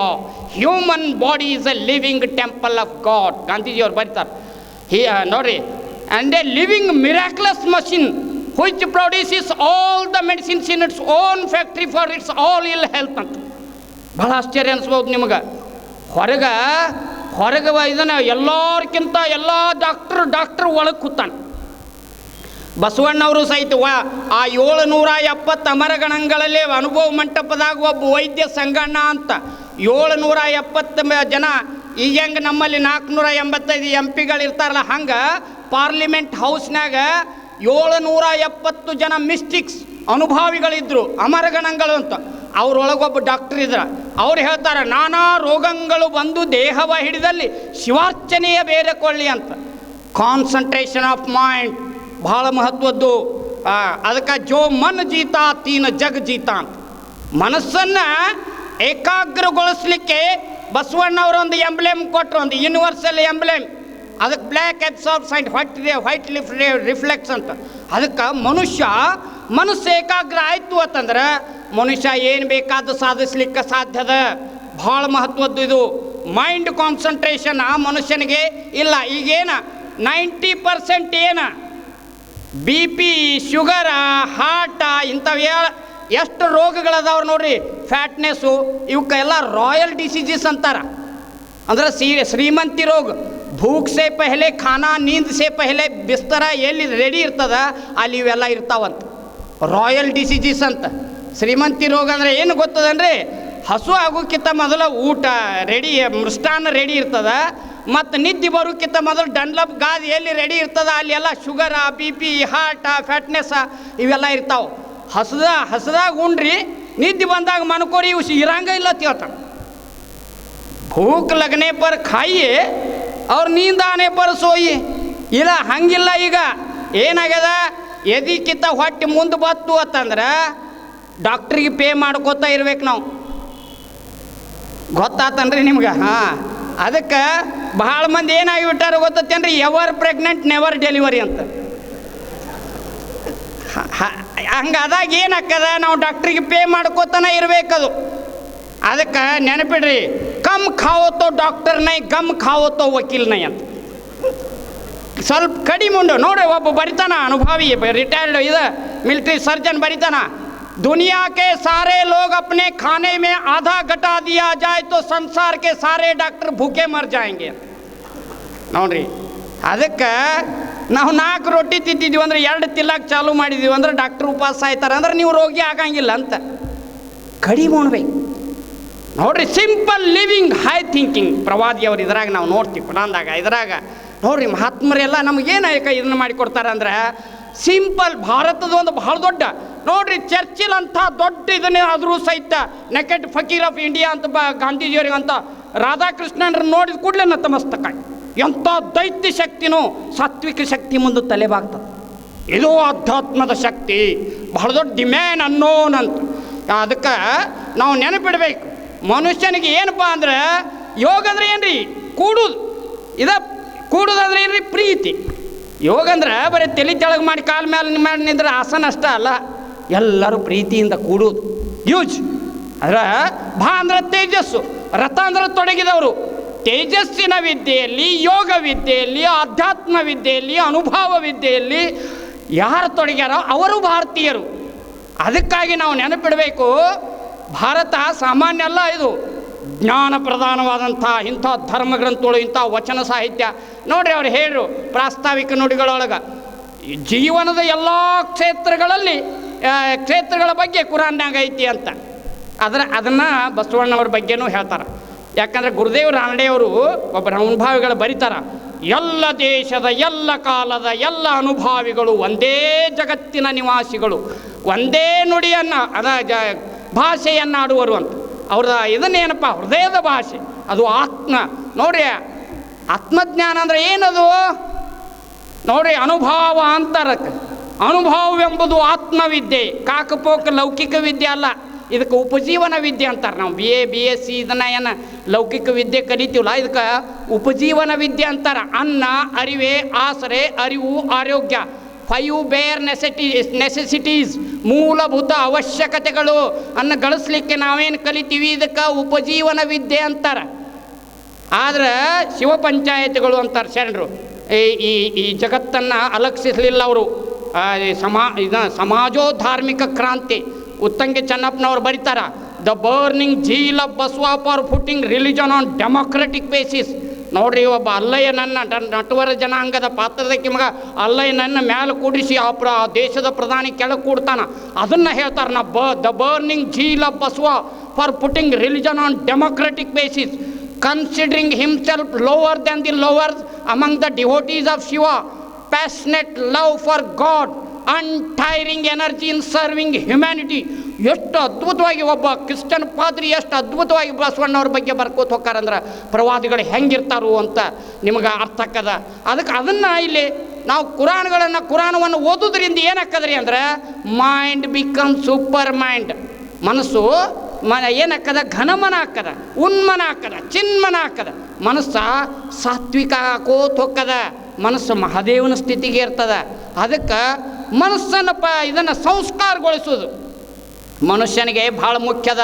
Human body is a living temple of God. ಗಾಂಧೀಜಿಯವ್ರು ಬರೀತಾರೆ ನೋಡ್ರಿ, and a living miraculous machine which produces all the medicines in its own factory for its all ill health ಅಂತ. ಭಾಳ ಆಶ್ಚರ್ಯ ಅನಿಸ್ಬೋದು ನಿಮಗೆ. ಹೊರಗೆ ಇದನ್ನು ಎಲ್ಲರಿಗಿಂತ ಎಲ್ಲ ಡಾಕ್ಟ್ರ್ ಒಳಗೆ ಕೂತಾನೆ. ಬಸವಣ್ಣವರು ಸಹಿತ ಆ 770 ಅಮರಗಣಗಳಲ್ಲಿ ಅನುಭವ ಮಂಟಪದಾಗ ಒಬ್ಬ ವೈದ್ಯ ಸಂಗಣ್ಣ ಅಂತ 770 ಜನ. ಈಗ ಹೆಂಗೆ ನಮ್ಮಲ್ಲಿ 485 MP ಇರ್ತಾರಲ್ಲ, ಹಂಗೆ ಪಾರ್ಲಿಮೆಂಟ್ ಹೌಸ್ನಾಗ 770 ಜನ ಮಿಸ್ಟಿಕ್ಸ್ ಅನುಭಾವಿಗಳಿದ್ರು, ಅಮರಗಣಗಳು ಅಂತ. ಅವ್ರೊಳಗೊಬ್ಬ ಡಾಕ್ಟರ್ ಇದ್ರ. ಅವ್ರು ಹೇಳ್ತಾರೆ, ನಾನಾ ರೋಗಗಳು ಬಂದು ದೇಹವ ಹಿಡಿದಲ್ಲಿ ಶಿವಾರ್ಚನೆಯ ಬೇರೆ ಕೊಳ್ಳಿ ಅಂತ. ಕಾನ್ಸಂಟ್ರೇಷನ್ ಆಫ್ ಮೈಂಡ್ ಭಾಳ ಮಹತ್ವದ್ದು. ಅದಕ್ಕೆ ಜೋ ಮನ್ ಜೀತಾ ತೀನ ಜಗ್ ಜೀತಾ ಅಂತ. ಮನಸ್ಸನ್ನು ಏಕಾಗ್ರಗೊಳಿಸ್ಲಿಕ್ಕೆ ಬಸವಣ್ಣವರೊಂದು ಎಂಬ್ಲೆಮ್ ಕೊಟ್ಟರು, ಒಂದು ಯೂನಿವರ್ಸಲ್ ಎಂಬ್ಲೆಮ್. ಅದಕ್ಕೆ black absorbs and white reflects ಅಂತ. ಅದಕ್ಕೆ ಮನಸ್ಸು ಏಕಾಗ್ರ ಆಯಿತು ಅಂತಂದ್ರೆ ಮನುಷ್ಯ ಏನು ಬೇಕಾದ ಸಾಧಿಸ್ಲಿಕ್ಕೆ ಸಾಧ್ಯದ. ಭಾಳ ಮಹತ್ವದ್ದು ಇದು. ಮೈಂಡ್ ಕಾನ್ಸಂಟ್ರೇಷನ್ ಆ ಮನುಷ್ಯನಿಗೆ ಇಲ್ಲ. ಈಗೇನ 90% ಏನು BP, ಶುಗರ, ಹಾರ್ಟ ಇಂಥವು ಎಷ್ಟು ರೋಗಗಳದಾವ್ರು ನೋಡ್ರಿ. ಫ್ಯಾಟ್ನೆಸ್ಸು ಇವಕ್ಕೆಲ್ಲ ರಾಯಲ್ ಡಿಸೀಸಸ್ ಅಂತಾರೆ. ಅಂದ್ರೆ ಶ್ರೀಮಂತಿ ರೋಗ. ಭೂಕ್ ಸೇ ಪಹಲೆ ಖಾನಾ, ನೀಂದ್ ಸೇ ಪಹಲೆ ಬಿಸ್ತರ ಎಲ್ಲಿ ರೆಡಿ ಇರ್ತದ ಅಲ್ಲಿ ಇವೆಲ್ಲ ಇರ್ತಾವಂತ. ರಾಯಲ್ ಡಿಸೀಸಸ್ ಅಂತ. ಶ್ರೀಮಂತಿ ರೋಗ ಅಂದರೆ ಏನು ಗೊತ್ತದನ್ರಿ, ಹಸು ಆಗೋಕ್ಕಿಂತ ಮೊದಲು ಊಟ ರೆಡಿ, ಮೃಷ್ಟಾನ್ನ ರೆಡಿ ಇರ್ತದ. ಮತ್ತು ನಿದ್ದೆ ಬರೋಕ್ಕಿಂತ ಮೊದಲು ಡನ್ಲಪ್ ಗಾದಿ ಎಲ್ಲಿ ರೆಡಿ ಇರ್ತದ ಅಲ್ಲಿ ಎಲ್ಲ ಶುಗರ, BP, ಹಾರ್ಟ, ಫ್ಯಾಟ್ನೆಸ್ ಇವೆಲ್ಲ ಇರ್ತಾವೆ. ಹಸದಾಗ ಉಂಡ್ರಿ, ನಿದ್ದೆ ಬಂದಾಗ ಮನ್ಕೋರಿ ಇವು ಇರಂಗ ಇಲ್ಲ ತಿಳ್ತಾನೆ. ಭೂಕ್ ಲಗ್ನೆ ಪರ್ ಖಾಯಿಯೇ ಅವ್ರು ನೀಂದ ಆನೆ ಪರ್ ಸೋಯಿ ಇಲ್ಲ, ಹಂಗಿಲ್ಲ. ಈಗ ಏನಾಗ್ಯದ, ಎದಿಕ್ಕಿಂತ ಹೊಟ್ಟೆ ಮುಂದೆ ಬತ್ತು ಅಂತಂದ್ರೆ ಡಾಕ್ಟ್ರಿಗೆ ಪೇ ಮಾಡ್ಕೋತಾ ಇರ್ಬೇಕು ನಾವು. ಗೊತ್ತಾತನ್ರಿ ನಿಮ್ಗೆ? ಹಾಂ, ಅದಕ್ಕೆ ಭಾಳ ಮಂದಿ ಏನಾಗಿಬಿಟ್ಟಾರ ಗೊತ್ತೇನ್ರಿ, ಎವರ್ ಪ್ರೆಗ್ನೆಂಟ್ ನೆವರ್ ಡೆಲಿವರಿ ಅಂತ. ಹಂಗಾದಾಗ ಏನಾಗ್ತದ, ನಾವು ಡಾಕ್ಟ್ರಿಗೆ ಪೇ ಮಾಡ್ಕೋತಾನೆ ಇರಬೇಕದು. ಅದಕ್ಕೆ ನೆನಪಿಡ್ರಿ, ಕಮ್ ಖಾವತ್ತೋ ಡಾಕ್ಟರ್ ನೈ, ಗಮ್ ಖಾವತ್ತೋ ವಕೀಲ್ ನೈ ಅಂತ. ಸ್ವಲ್ಪ ಕಡಿಮೆ ಉಂಡು ನೋಡ್ರಿ. ಒಬ್ಬ ಬರಿತಾನ ಅನುಭವಿ, ರಿಟೈರ್ಡ್ ಇದು ಮಿಲಿಟ್ರಿ ಸರ್ಜನ್ ಬರಿತಾನ, दुनिया के सारे लोग अपने खाने में आधा घटा दिया जाए तो संसार के सारे डॉक्टर भूखे मर जाएंगे ನೋಡ್ರಿ. ಅದಕ್ಕೆ ನಾವು 4 ರೊಟ್ಟಿ ತಿಂತಿದ್ದೀವಿ ಅಂದ್ರೆ 2 ತಿನ್ನಕ್ಕೆ ಚಾಲು ಮಾಡಿದ್ದೀವಿ ಅಂದ್ರೆ ಡಾಕ್ಟ್ರ್ ಉಪವಾಸ ಆಯ್ತಾರೆ ಅಂದ್ರೆ ನೀವು ರೋಗಿ ಆಗಂಗಿಲ್ಲ ಅಂತ. ಕಡಿಮೆ ಉಣ್ಬೇಕು ನೋಡ್ರಿ. Simple living, high thinking. ಪ್ರವಾದಿಯವರು ಇದ್ರಾಗ ನಾವು ನೋಡ್ತೀವಿ ಕುರಾನ್ದಾಗ. ಇದ್ರಾಗ ನೋಡ್ರಿ ಮಹಾತ್ಮರೆಲ್ಲ ನಮಗೇನು ಇದನ್ನು ಮಾಡಿಕೊಡ್ತಾರೆ ಅಂದ್ರೆ ಸಿಂಪಲ್. ಭಾರತದ ಒಂದು ಭಾಳ ದೊಡ್ಡ ನೋಡ್ರಿ, ಚರ್ಚಿಲ್ ಅಂತ ದೊಡ್ಡ ಇದನ್ನೇ ಆದರೂ ಸಹಿತ ನೆಕೆಟ್ ಫಕೀರ್ ಆಫ್ ಇಂಡಿಯಾ ಅಂತ ಗಾಂಧೀಜಿಯವರಿಗೆ ಅಂತ ರಾಧಾಕೃಷ್ಣನ ನೋಡಿದ ಕೂಡಲೇ ನತಮಸ್ತಕ. ಎಂಥ ದೈತ್ಯ ಶಕ್ತಿನೂ ಸಾತ್ವಿಕ ಶಕ್ತಿ ಮುಂದೆ ತಲೆಬಾಗ್ತದೆ. ಇದು ಅಧ್ಯಾತ್ಮದ ಶಕ್ತಿ, ಬಹಳ ದೊಡ್ಡ ದಿ ಮ್ಯಾನ್ ಅನ್ನೋನ್ ಅಂತ. ಅದಕ್ಕೆ ನಾವು ನೆನಪಿಡ್ಬೇಕು, ಮನುಷ್ಯನಿಗೆ ಏನಪ್ಪ ಅಂದ್ರೆ ಯೋಗ ಅಂದ್ರೆ ಏನ್ರಿ, ಕೂಡುದು. ಕೂಡುದಂದ್ರೆ ಏನ್ರಿ, ಪ್ರೀತಿ. ಯೋಗ ಅಂದ್ರೆ ಬರೀ ತಲೆ ತೆಳಗೆ ಮಾಡಿ ಕಾಲ ಮೇಲೆ ನಿಂದ್ರೆ ಆಸನ ಅಷ್ಟ ಅಲ್ಲ, ಎಲ್ಲರೂ ಪ್ರೀತಿಯಿಂದ ಕೂಡುವುದು. ಯೂಜ್ ಅಂದ್ರೆ ಭಾ ಅಂದ್ರೆ ತೇಜಸ್ಸು, ರಥ ಅಂದ್ರೆ ತೊಡಗಿದವರು. ತೇಜಸ್ಸಿನ ವಿದ್ಯೆಯಲ್ಲಿ, ಯೋಗ ವಿದ್ಯೆಯಲ್ಲಿ, ಆಧ್ಯಾತ್ಮ ವಿದ್ಯೆಯಲ್ಲಿ, ಅನುಭವ ವಿದ್ಯೆಯಲ್ಲಿ ಯಾರು ತೊಡಗ್ಯಾರೋ ಅವರು ಭಾರತೀಯರು. ಅದಕ್ಕಾಗಿ ನಾವು ನೆನಪಿಡಬೇಕು, ಭಾರತ ಸಾಮಾನ್ಯ ಅಲ್ಲ, ಇದು ಜ್ಞಾನ ಪ್ರಧಾನವಾದಂಥ ಇಂಥ ಧರ್ಮಗ್ರಂಥಗಳು, ಇಂಥ ವಚನ ಸಾಹಿತ್ಯ. ನೋಡ್ರಿ ಅವ್ರು ಹೇಳ್ರು ಪ್ರಾಸ್ತಾವಿಕ ನುಡಿಗಳೊಳಗೆ ಜೀವನದ ಎಲ್ಲ ಕ್ಷೇತ್ರಗಳ ಬಗ್ಗೆ ಕುರಾನ್ನಾಗ ಐತಿ ಅಂತ. ಅದನ್ನು ಬಸವಣ್ಣವ್ರ ಬಗ್ಗೆನೂ ಹೇಳ್ತಾರೆ. ಯಾಕಂದರೆ ಗುರುದೇವ್ ರಾನಡೆಯವರು ಒಬ್ಬ ಅನುಭಾವಿಗಳು ಬರೀತಾರೆ, ಎಲ್ಲ ದೇಶದ, ಎಲ್ಲ ಕಾಲದ, ಎಲ್ಲ ಅನುಭಾವಿಗಳು ಒಂದೇ ಜಗತ್ತಿನ ನಿವಾಸಿಗಳು, ಒಂದೇ ನುಡಿಯನ್ನು ಭಾಷೆಯನ್ನಾಡುವರು ಅಂತ. ಅವ್ರದ ಇದನ್ನೇನಪ್ಪ, ಹೃದಯದ ಭಾಷೆ, ಅದು ಆತ್ಮ. ನೋಡ್ರಿ ಆತ್ಮಜ್ಞಾನ ಅಂದರೆ ಏನದು ನೋಡ್ರಿ, ಅನುಭವ ಅಂತಾರಕ್ಕೆ. ಅನುಭವವೆಂಬುದು ಆತ್ಮವಿದ್ಯೆ, ಕಾಕಪೋಕ ಲೌಕಿಕ ವಿದ್ಯೆ ಅಲ್ಲ. ಇದಕ್ಕೆ ಉಪಜೀವನ ವಿದ್ಯೆ ಅಂತಾರೆ. ನಾವು BA BSc ಇದನ್ನು ಏನು ಲೌಕಿಕ ವಿದ್ಯೆ ಕಲಿತೀವಲ್ಲ, ಇದಕ್ಕೆ ಉಪಜೀವನ ವಿದ್ಯೆ ಅಂತಾರೆ. ಅನ್ನ, ಅರಿವೆ, ಆಸರೆ, ಅರಿವು, ಆರೋಗ್ಯ, 5 ಬೇರ್ ನೆಸೆಸಿಟೀಸ್, ಮೂಲಭೂತ ಅವಶ್ಯಕತೆಗಳು ಅನ್ನು ಗಳಿಸ್ಲಿಕ್ಕೆ ನಾವೇನು ಕಲಿತೀವಿ ಇದಕ್ಕೆ ಉಪಜೀವನ ವಿದ್ಯೆ ಅಂತಾರೆ. ಆದ್ರೆ ಶಿವ ಪಂಚಾಯತ್ಗಳು ಅಂತಾರೆ ಶರಣರು. ಈ ಜಗತ್ತನ್ನು ಅಲಕ್ಷಿಸಲಿಲ್ಲ ಅವರು. ಸಮಾಜೋಧಾರ್ಮಿಕ ಕ್ರಾಂತಿ ಉತ್ತಂಗಿ ಚೆನ್ನಪ್ಪನವ್ರು ಬರೀತಾರ, the burning zeal of Basava for putting religion on democratic basis. ನೋಡ್ರಿ, ಒಬ್ಬ ಅಲ್ಲಯ್ಯನನ್ನು ನಟವರ ಜನಾಂಗದ ಪಾತ್ರದಕ್ಕೆ ಮಗ ಅಲ್ಲಯ್ಯನನ್ನು ಮ್ಯಾಲೆ ಕೂಡಿಸಿ ಆ ದೇಶದ ಪ್ರಧಾನಿ ಕೆಳಗೆ ಕೂಡ್ತಾನ. ಅದನ್ನು ಹೇಳ್ತಾರೆ the burning zeal of Basava for putting religion on democratic basis, considering himself lower than the lowers among the devotees of Shiva, passionate love for God, untiring energy in serving humanity. ಎಷ್ಟು ಅದ್ಭುತವಾಗಿ ಒಬ್ಬ ಕ್ರಿಶ್ಚಿಯನ್ ಪಾದ್ರಿ ಎಷ್ಟು ಅದ್ಭುತವಾಗಿ ಬಸವಣ್ಣವ್ರ ಬಗ್ಗೆ ಬರ್ಕೋತ ಹೋಗ್ತಾರಂದ್ರೆ ಪ್ರವಾದಿಗಳು ಹೆಂಗಿರ್ತಾರು ಅಂತ ನಿಮಗೆ ಅರ್ಥ ಆಕ್ಕದ. ಅದನ್ನು ಇಲ್ಲಿ ನಾವು ಕುರಾನವನ್ನು ಓದೋದ್ರಿಂದ ಏನಾಕ್ಕದ್ರಿ ಅಂದ್ರೆ ಮೈಂಡ್ ಬಿಕಮ್ ಸೂಪರ್ ಮೈಂಡ್. ಮನಸ್ಸು ಏನಾಕ್ಕದ, ಘನಮನ ಹಾಕದ, ಉನ್ಮನ ಹಾಕದ, ಚಿನ್ಮನ ಹಾಕದ. ಮನಸ್ಸ ಸಾತ್ವಿಕ ಹಾಕೋತ ಹೋಕ್ಕದ, ಮನಸ್ಸು ಮಹಾದೇವನ ಸ್ಥಿತಿಗೆ ಇರ್ತದ. ಅದಕ್ಕೆ ಮನಸ್ಸನ್ನು ಇದನ್ನು ಸಂಸ್ಕಾರಗೊಳಿಸೋದು ಮನುಷ್ಯನಿಗೆ ಭಾಳ ಮುಖ್ಯದ.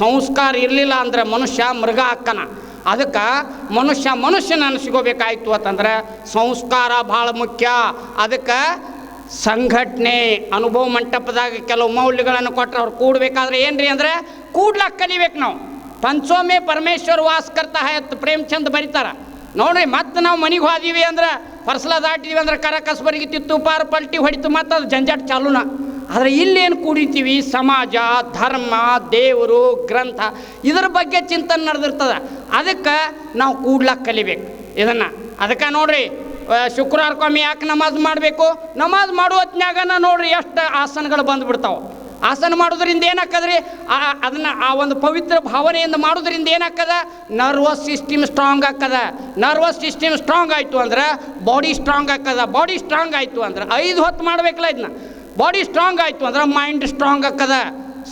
ಸಂಸ್ಕಾರ ಇರಲಿಲ್ಲ ಅಂದ್ರೆ ಮನುಷ್ಯ ಮೃಗ ಹಾಕ್ಕನ. ಅದಕ್ಕೆ ಮನುಷ್ಯನ ಅನಿಸ್ಕೋಬೇಕಾಯ್ತು ಅಂತಂದ್ರೆ ಸಂಸ್ಕಾರ ಭಾಳ ಮುಖ್ಯ. ಅದಕ್ಕೆ ಸಂಘಟನೆ ಅನುಭವ ಮಂಟಪದಾಗ ಕೆಲವು ಮೌಲ್ಯಗಳನ್ನು ಕೊಟ್ಟರೆ ಅವ್ರು ಕೂಡಬೇಕಾದ್ರೆ ಏನ್ರಿ ಅಂದರೆ ಕೂಡ್ಲಾಕ ಕಲಿಬೇಕು ನಾವು. ಪಂಚೋಮೆ ಪರಮೇಶ್ವರ್ ವಾಸ್ ಕರ್ತಾ ಹೈ ಅಂತ ಪ್ರೇಮಚಂದ್ ಬರೀತಾರೆ ನೋಡ್ರಿ. ಮತ್ತು ನಾವು ಮನೆಗೆ ಹೋದೀವಿ ಅಂದ್ರೆ ಪರ್ಸಲ ದಾಟಿದೀವಿ ಅಂದ್ರೆ ಕರಕಸ್ಬರಿಗೆ ತಿತ್ತು ಪಾರು ಪಲ್ಟಿ ಹೊಡಿತು, ಮತ್ತು ಅದು ಜಂಜಾಟ ಚಾಲೂನ. ಆದರೆ ಇಲ್ಲೇನು ಕೂಡಿತೀವಿ, ಸಮಾಜ, ಧರ್ಮ, ದೇವರು, ಗ್ರಂಥ ಇದರ ಬಗ್ಗೆ ಚಿಂತನೆ ನಡೆದಿರ್ತದೆ. ಅದಕ್ಕೆ ನಾವು ಕೂಡ್ಲಾಕ ಕಲಿಬೇಕು ಇದನ್ನು. ಅದಕ್ಕೆ ನೋಡ್ರಿ, ಶುಕ್ರವಾರಕ್ಕೊಮ್ಮೆ ಯಾಕೆ ನಮಾಜ್ ಮಾಡಬೇಕು, ನಮಾಜ್ ಮಾಡುವ ಹೊತ್ನ್ಯಾಗನ ನೋಡ್ರಿ ಎಷ್ಟು ಆಸನಗಳು ಬಂದುಬಿಡ್ತಾವೆ. ಆಸನ ಮಾಡೋದ್ರಿಂದ ಏನಾಕ್ಕದ್ರಿ, ಅದನ್ನು ಆ ಒಂದು ಪವಿತ್ರ ಭಾವನೆಯಿಂದ ಮಾಡೋದ್ರಿಂದ ಏನಾಕ್ಕದ, ನರ್ವಸ್ ಸಿಸ್ಟಮ್ ಸ್ಟ್ರಾಂಗ್ ಆಗ್ತದ. ನರ್ವಸ್ ಸಿಸ್ಟಮ್ ಸ್ಟ್ರಾಂಗ್ ಆಯಿತು ಅಂದ್ರೆ ಬಾಡಿ ಸ್ಟ್ರಾಂಗ್ ಆಗ್ತದ. ಬಾಡಿ ಸ್ಟ್ರಾಂಗ್ ಆಯಿತು ಅಂದ್ರೆ 5 ಹೊತ್ತು ಮಾಡಬೇಕಲ್ಲ ಇದನ್ನ. ಬಾಡಿ ಸ್ಟ್ರಾಂಗ್ ಆಯಿತು ಅಂದ್ರೆ ಮೈಂಡ್ ಸ್ಟ್ರಾಂಗ್ ಆಗ್ತದ.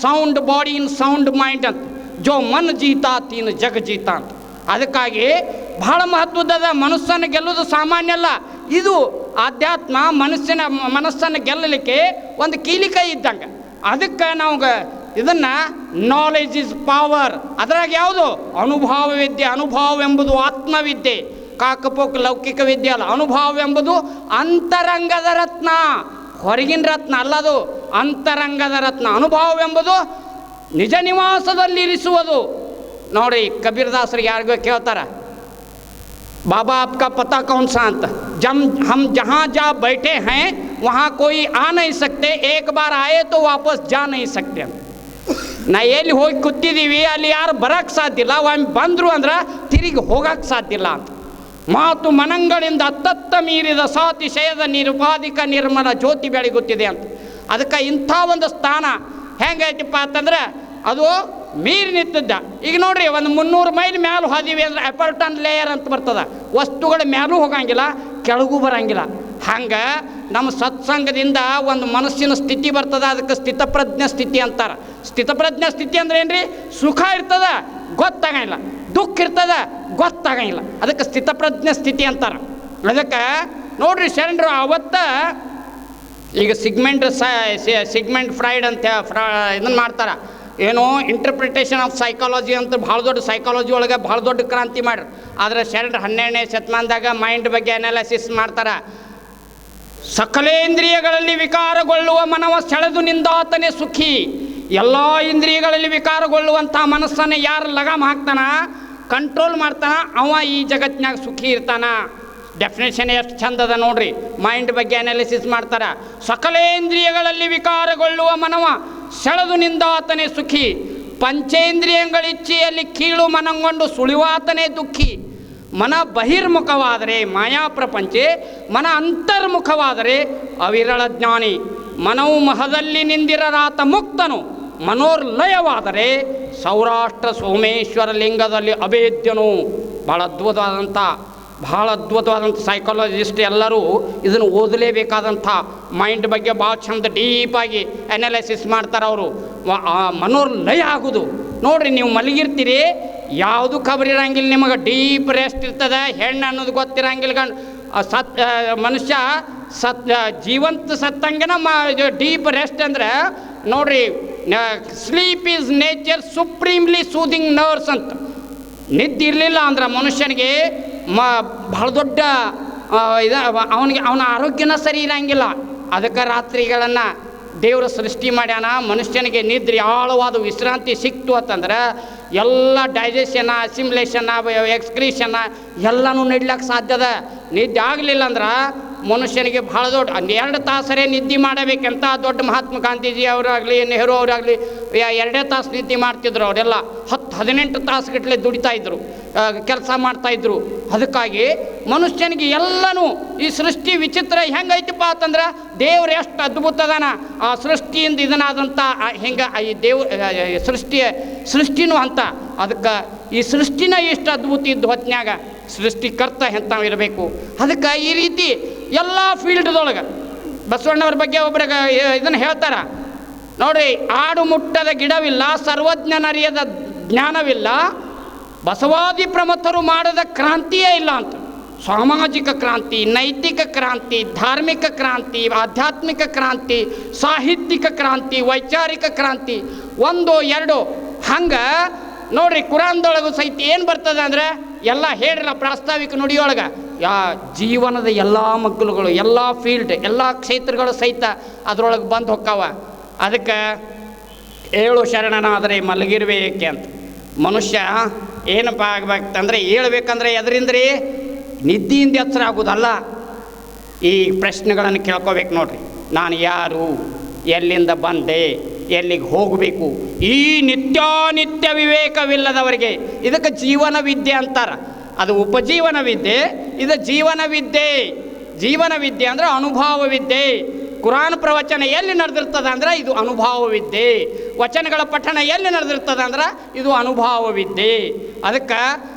Sound body in sound mind ಅಂತ, ಜೋ ಮನ್ ಜೀತಾ ತೀನ್ ಜಗ ಜೀತಾ ಅಂತ. ಅದಕ್ಕಾಗಿ ಬಹಳ ಮಹತ್ವದ. ಮನಸ್ಸನ್ನು ಗೆಲ್ಲೋದು ಸಾಮಾನ್ಯ ಅಲ್ಲ. ಇದು ಆಧ್ಯಾತ್ಮ ಮನಸ್ಸನ್ನು ಗೆಲ್ಲಲಿಕ್ಕೆ ಒಂದು ಕೀಲಿಕೈ ಇದ್ದಂಗೆ. ಅದಕ್ಕೆ ನಮ್ಗೆ ಇದನ್ನು ನಾಲೆಜ್ ಇಸ್ ಪವರ್. ಅದರಾಗ ಯಾವುದು ಅನುಭವ ವಿದ್ಯೆ. ಅನುಭವ ಎಂಬುದು ಆತ್ಮವಿದ್ಯೆ, ಕಾಕಪೋಕ್ ಲೌಕಿಕ ವಿದ್ಯೆ ಅಲ್ಲ. ಅನುಭವ ಎಂಬುದು ಅಂತರಂಗದ ರತ್ನ, ಹೊರಗಿನ ರತ್ನ ಅಲ್ಲದು, ಅಂತರಂಗದ ರತ್ನ. ಅನುಭವ ಎಂಬುದು ನಿಜ ನಿವಾಸದಲ್ಲಿ ಇರಿಸುವುದು. ನೋಡಿ, ಕಬೀರ್ದಾಸರಿಗೆ ಯಾರಿಗೋ ಕೇಳ್ತಾರೆ, बाबा आपका पता कौन सा अंत, जब हम जहाँ जा बैठे हैं वहाँ कोई आ नहीं सकते, एक बार आए तो वापस जा नहीं सकते. ನಾ ಎಲ್ಲಿ ಹೋಗಿ ಕೂತಿದ್ದೀವಿ ಅಲ್ಲಿ ಯಾರು ಬರೋಕ್ಕೆ ಸಾಧ್ಯ ಇಲ್ಲ, ಒಮ್ಮೆ ಬಂದರು ಅಂದ್ರೆ ತಿರುಗಿ ಹೋಗಕ್ಕೆ ಸಾಧ್ಯ ಇಲ್ಲ ಅಂತ. ಮಾತು ಮನಂಗಳಿಂದ ಅತ್ತತ್ತ ಮೀರಿದ ಸಾತಿಶಯದ ನಿರುಪಾಧಿಕ ನಿರ್ಮಲ ಜ್ಯೋತಿ ಬೆಳಗುತ್ತಿದೆ ಅಂತ. ಅದಕ್ಕೆ ಇಂಥ ಒಂದು ಸ್ಥಾನ ಹೆಂಗೈತಿಪ್ಪ ಅಂತಂದ್ರೆ ಅದು ಮೀರಿ ನಿಂತಿದ್ದ. ಈಗ ನೋಡ್ರಿ, ಒಂದು 300 ಮೈಲ್ ಮ್ಯಾಲೆ ಹೋದೀವಿ ಅಂದ್ರೆ ಅಪರ್ಟನ್ ಲೇಯರ್ ಅಂತ ಬರ್ತದೆ. ವಸ್ತುಗಳ ಮ್ಯಾಲೂ ಹೋಗಂಗಿಲ್ಲ, ಕೆಳಗೂ ಬರಂಗಿಲ್ಲ. ಹಂಗೆ ನಮ್ಮ ಸತ್ಸಂಗದಿಂದ ಒಂದು ಮನಸ್ಸಿನ ಸ್ಥಿತಿ ಬರ್ತದೆ. ಅದಕ್ಕೆ ಸ್ಥಿತಪ್ರಜ್ಞ ಸ್ಥಿತಿ ಅಂತಾರೆ. ಸ್ಥಿತಪ್ರಜ್ಞ ಸ್ಥಿತಿ ಅಂದ್ರೆ ಏನ್ರಿ, ಸುಖ ಇರ್ತದ ಗೊತ್ತಾಗಂಗಿಲ್ಲ, ದುಃಖ ಇರ್ತದ ಗೊತ್ತಾಗಂಗಿಲ್ಲ. ಅದಕ್ಕೆ ಸ್ಥಿತಪ್ರಜ್ಞ ಸ್ಥಿತಿ ಅಂತಾರೆ. ಅದಕ್ಕೆ ನೋಡ್ರಿ ಶರಣರು ಅವತ್ತ ಈಗ ಸಿಗ್ಮೆಂಟ್ ಫ್ರೈಡ್ ಅಂತ ಇದನ್ನು ಮಾಡ್ತಾರೆ. ಏನೋ ಇಂಟರ್ಪ್ರಿಟೇಷನ್ ಆಫ್ ಸೈಕಾಲಜಿ ಅಂತ ಭಾಳ ದೊಡ್ಡ ಸೈಕಾಲಜಿ ಒಳಗೆ ಭಾಳ ದೊಡ್ಡ ಕ್ರಾಂತಿ ಮಾಡ್ರಿ. ಆದರೆ ಶರಣರು 12ನೇ ಶತಮಾನದಾಗ ಮೈಂಡ್ ಬಗ್ಗೆ ಅನಾಲಿಸಿಸ್ ಮಾಡ್ತಾರೆ. ಸಕಲೇಂದ್ರಿಯಗಳಲ್ಲಿ ವಿಕಾರಗೊಳ್ಳುವ ಮನವ ಸೆಳೆದು ನಿಂದಾತನೇ ಸುಖಿ. ಎಲ್ಲ ಇಂದ್ರಿಯಗಳಲ್ಲಿ ವಿಕಾರಗೊಳ್ಳುವಂಥ ಮನಸ್ಸನ್ನು ಯಾರು ಲಗಾಮ್ ಹಾಕ್ತಾನ, ಕಂಟ್ರೋಲ್ ಮಾಡ್ತಾನ, ಅವ ಈ ಜಗತ್ತಿನಾಗ ಸುಖಿ ಇರ್ತಾನ. ಡೆಫಿನೇಷನ್ ಎಷ್ಟು ಚಂದದ ನೋಡ್ರಿ. ಮೈಂಡ್ ಬಗ್ಗೆ ಅನಾಲಿಸಿಸ್ ಮಾಡ್ತಾರೆ. ಸಕಲೇಂದ್ರಿಯಗಳಲ್ಲಿ ವಿಕಾರಗೊಳ್ಳುವ ಮನವ ಸೆಳೆದು ನಿಂದಾತನೇ ಸುಖಿ, ಪಂಚೇಂದ್ರಿಯಗಳಿಚ್ಛೆಯಲ್ಲಿ ಕೀಳು ಮನಂಗೊಂಡು ಸುಳಿವಾತನೇ ದುಃಖಿ. ಮನ ಬಹಿರ್ಮುಖವಾದರೆ ಮಾಯಾ ಪ್ರಪಂಚೆ, ಮನ ಅಂತರ್ಮುಖವಾದರೆ ಅವಿರಳ ಜ್ಞಾನಿ. ಮನವು ಮಹದಲ್ಲಿ ನಿಂದಿರರಾತ ಮುಕ್ತನು, ಮನೋರ್ಲಯವಾದರೆ ಸೌರಾಷ್ಟ್ರ ಸೋಮೇಶ್ವರ ಲಿಂಗದಲ್ಲಿ ಅಭೇದ್ಯನು. ಭಾಳ ಅದ್ಭುತವಾದಂಥ ಸೈಕಾಲಜಿಸ್ಟ್ ಎಲ್ಲರೂ ಇದನ್ನು ಓದಲೇಬೇಕಾದಂಥ ಮೈಂಡ್ ಬಗ್ಗೆ ಭಾಳ ಚಂದ ಡೀಪಾಗಿ ಅನಾಲಿಸಿಸ್ ಮಾಡ್ತಾರೆ ಅವರು. ಮನೋಲಯ ಆಗೋದು. ನೋಡಿರಿ, ನೀವು ಮಲಗಿರ್ತೀರಿ, ಯಾವುದು ಖಬರ್ ಇರಂಗಿಲ್ಲ, ನಿಮಗೆ ಡೀಪ್ ರೆಸ್ಟ್ ಇರ್ತದೆ. ಹೆಣ್ಣು ಅನ್ನೋದು ಗೊತ್ತಿರಂಗಿಲ್ಲ. ಮನುಷ್ಯ ಜೀವಂತ ಸತ್ತಂಗೆನ ಡೀಪ್ ರೆಸ್ಟ್ ಅಂದರೆ ನೋಡ್ರಿ, sleep is nature supremely soothing nerves ಅಂತ. ನಿದ್ದೆ ಇರಲಿಲ್ಲ ಅಂದ್ರೆ ಮನುಷ್ಯನಿಗೆ ಬಹಳ ದೊಡ್ಡ ಅವನ ಆರೋಗ್ಯನ ಸರಿ ಇರಂಗಿಲ್ಲ. ಅದಕ್ಕೆ ರಾತ್ರಿಗಳನ್ನು ದೇವರು ಸೃಷ್ಟಿ ಮಾಡ್ಯಾನ. ಮನುಷ್ಯನಿಗೆ ನಿದ್ರೆ ಆಳವಾದ ವಿಶ್ರಾಂತಿ ಸಿಕ್ತು ಅಂತಂದ್ರೆ ಎಲ್ಲ ಡೈಜೆಷನ್ನ, ಅಸಿಮ್ಯುಲೇಷನ್ನ, ಎಕ್ಸ್ಕ್ರೀಷನ್ನ ಎಲ್ಲನೂ ನಡಿಲಿಕ್ಕೆ ಸಾಧ್ಯದ. ನಿದ್ದೆ ಆಗಲಿಲ್ಲ ಅಂದ್ರೆ ಮನುಷ್ಯನಿಗೆ ಭಾಳ ದೊಡ್ಡ 2 ತಾಸರೇ ನಿದ್ದೆ ಮಾಡಬೇಕಂತ ದೊಡ್ಡ ಮಹಾತ್ಮ ಗಾಂಧೀಜಿ ಅವರಾಗಲಿ, ನೆಹರು ಅವರಾಗಲಿ 2 ತಾಸು ನಿದ್ದೆ ಮಾಡ್ತಿದ್ರು. ಅವರೆಲ್ಲ 10-18 ತಾಸುಗಟ್ಟಲೆ ದುಡಿತಾಯಿದ್ರು, ಕೆಲಸ ಮಾಡ್ತಾಯಿದ್ರು. ಅದಕ್ಕಾಗಿ ಮನುಷ್ಯನಿಗೆ ಎಲ್ಲನೂ ಈ ಸೃಷ್ಟಿ ವಿಚಿತ್ರ ಹೆಂಗೈತಿಪ್ಪ ಅಂತಂದ್ರೆ ದೇವ್ರು ಎಷ್ಟು ಅದ್ಭುತ ಅದಾನ. ಆ ಸೃಷ್ಟಿಯಿಂದ ಇದನ್ನಾದಂಥ ಹೆಂಗೆ ಈ ಸೃಷ್ಟಿನೂ ಅಂತ. ಅದಕ್ಕೆ ಈ ಸೃಷ್ಟಿನ ಎಷ್ಟು ಅದ್ಭುತ ಇದ್ದು ಹೊತ್ನ್ಯಾಗ ಸೃಷ್ಟಿಕರ್ತ ಎಂಥವು ಇರಬೇಕು. ಅದಕ್ಕೆ ಈ ರೀತಿ ಎಲ್ಲ ಫೀಲ್ಡ್ದೊಳಗೆ ಬಸವಣ್ಣವ್ರ ಬಗ್ಗೆ ಒಬ್ಬರಿಗೆ ಇದನ್ನು ಹೇಳ್ತಾರೆ ನೋಡಿರಿ, ಆಡು ಮುಟ್ಟದ ಗಿಡವಿಲ್ಲ, ಸರ್ವಜ್ಞನರಿಯದ ಜ್ಞಾನವಿಲ್ಲ, ಬಸವಾದಿ ಪ್ರಮಥರು ಮಾಡದ ಕ್ರಾಂತಿಯೇ ಇಲ್ಲ ಅಂತ. ಸಾಮಾಜಿಕ ಕ್ರಾಂತಿ, ನೈತಿಕ ಕ್ರಾಂತಿ, ಧಾರ್ಮಿಕ ಕ್ರಾಂತಿ, ಆಧ್ಯಾತ್ಮಿಕ ಕ್ರಾಂತಿ, ಸಾಹಿತ್ಯಿಕ ಕ್ರಾಂತಿ, ವೈಚಾರಿಕ ಕ್ರಾಂತಿ, 1 2 ಹಂಗೆ ನೋಡ್ರಿ. ಕುರಾನ್ದೊಳಗೂ ಸಹಿತ ಏನು ಬರ್ತದೆ ಅಂದರೆ ಎಲ್ಲ ಹೇಳಿರಲ್ಲ ಪ್ರಾಸ್ತಾವಿಕ ನುಡಿಯೊಳಗೆ ಜೀವನದ ಎಲ್ಲ ಮಗ್ಗಲುಗಳು, ಎಲ್ಲ ಫೀಲ್ಡ್, ಎಲ್ಲ ಕ್ಷೇತ್ರಗಳು ಸಹಿತ ಅದರೊಳಗೆ ಬಂದು ಹೊಕ್ಕಾವ. ಅದಕ್ಕೆ 7 ಶರಣನಾದರೆ ಮಲಗಿರ್ಬೇಕೆ ಅಂತ. ಮನುಷ್ಯ ಏನಪ್ಪ ಆಗ್ಬೇಕಂದ್ರೆ ಹೇಳ್ಬೇಕಂದ್ರೆ ಎದರಿಂದ್ರಿ ನಿದ್ದೆಯಿಂದ ಎಚ್ಚರ ಆಗೋದಲ್ಲ. ಈ ಪ್ರಶ್ನೆಗಳನ್ನು ಕೇಳ್ಕೋಬೇಕು ನೋಡ್ರಿ. ನಾನು ಯಾರು, ಎಲ್ಲಿಂದ ಬಂದೆ, ಎಲ್ಲಿಗೆ ಹೋಗಬೇಕು, ಈ ನಿತ್ಯಾನಿತ್ಯ ವಿವೇಕವಿಲ್ಲದವರಿಗೆ ಇದಕ್ಕೆ ಜೀವನ ವಿದ್ಯೆ ಅಂತಾರೆ. ಅದು ಉಪಜೀವನ ವಿದ್ಯೆ, ಇದು ಜೀವನ ವಿದ್ಯೆ. ಜೀವನ ವಿದ್ಯೆ ಅಂದರೆ ಅನುಭವ ವಿದ್ಯೆ. ಕುರಾನ್ ಪ್ರವಚನ ಎಲ್ಲಿ ನಡೆದಿರ್ತದೆ ಅಂದ್ರೆ ಇದು ಅನುಭವ ವಿದ್ಯೆ. ವಚನಗಳ ಪಠಣ ಎಲ್ಲಿ ನಡೆದಿರ್ತದೆ ಅಂದ್ರೆ ಇದು ಅನುಭವ ವಿದ್ಯೆ. ಅದಕ್ಕೆ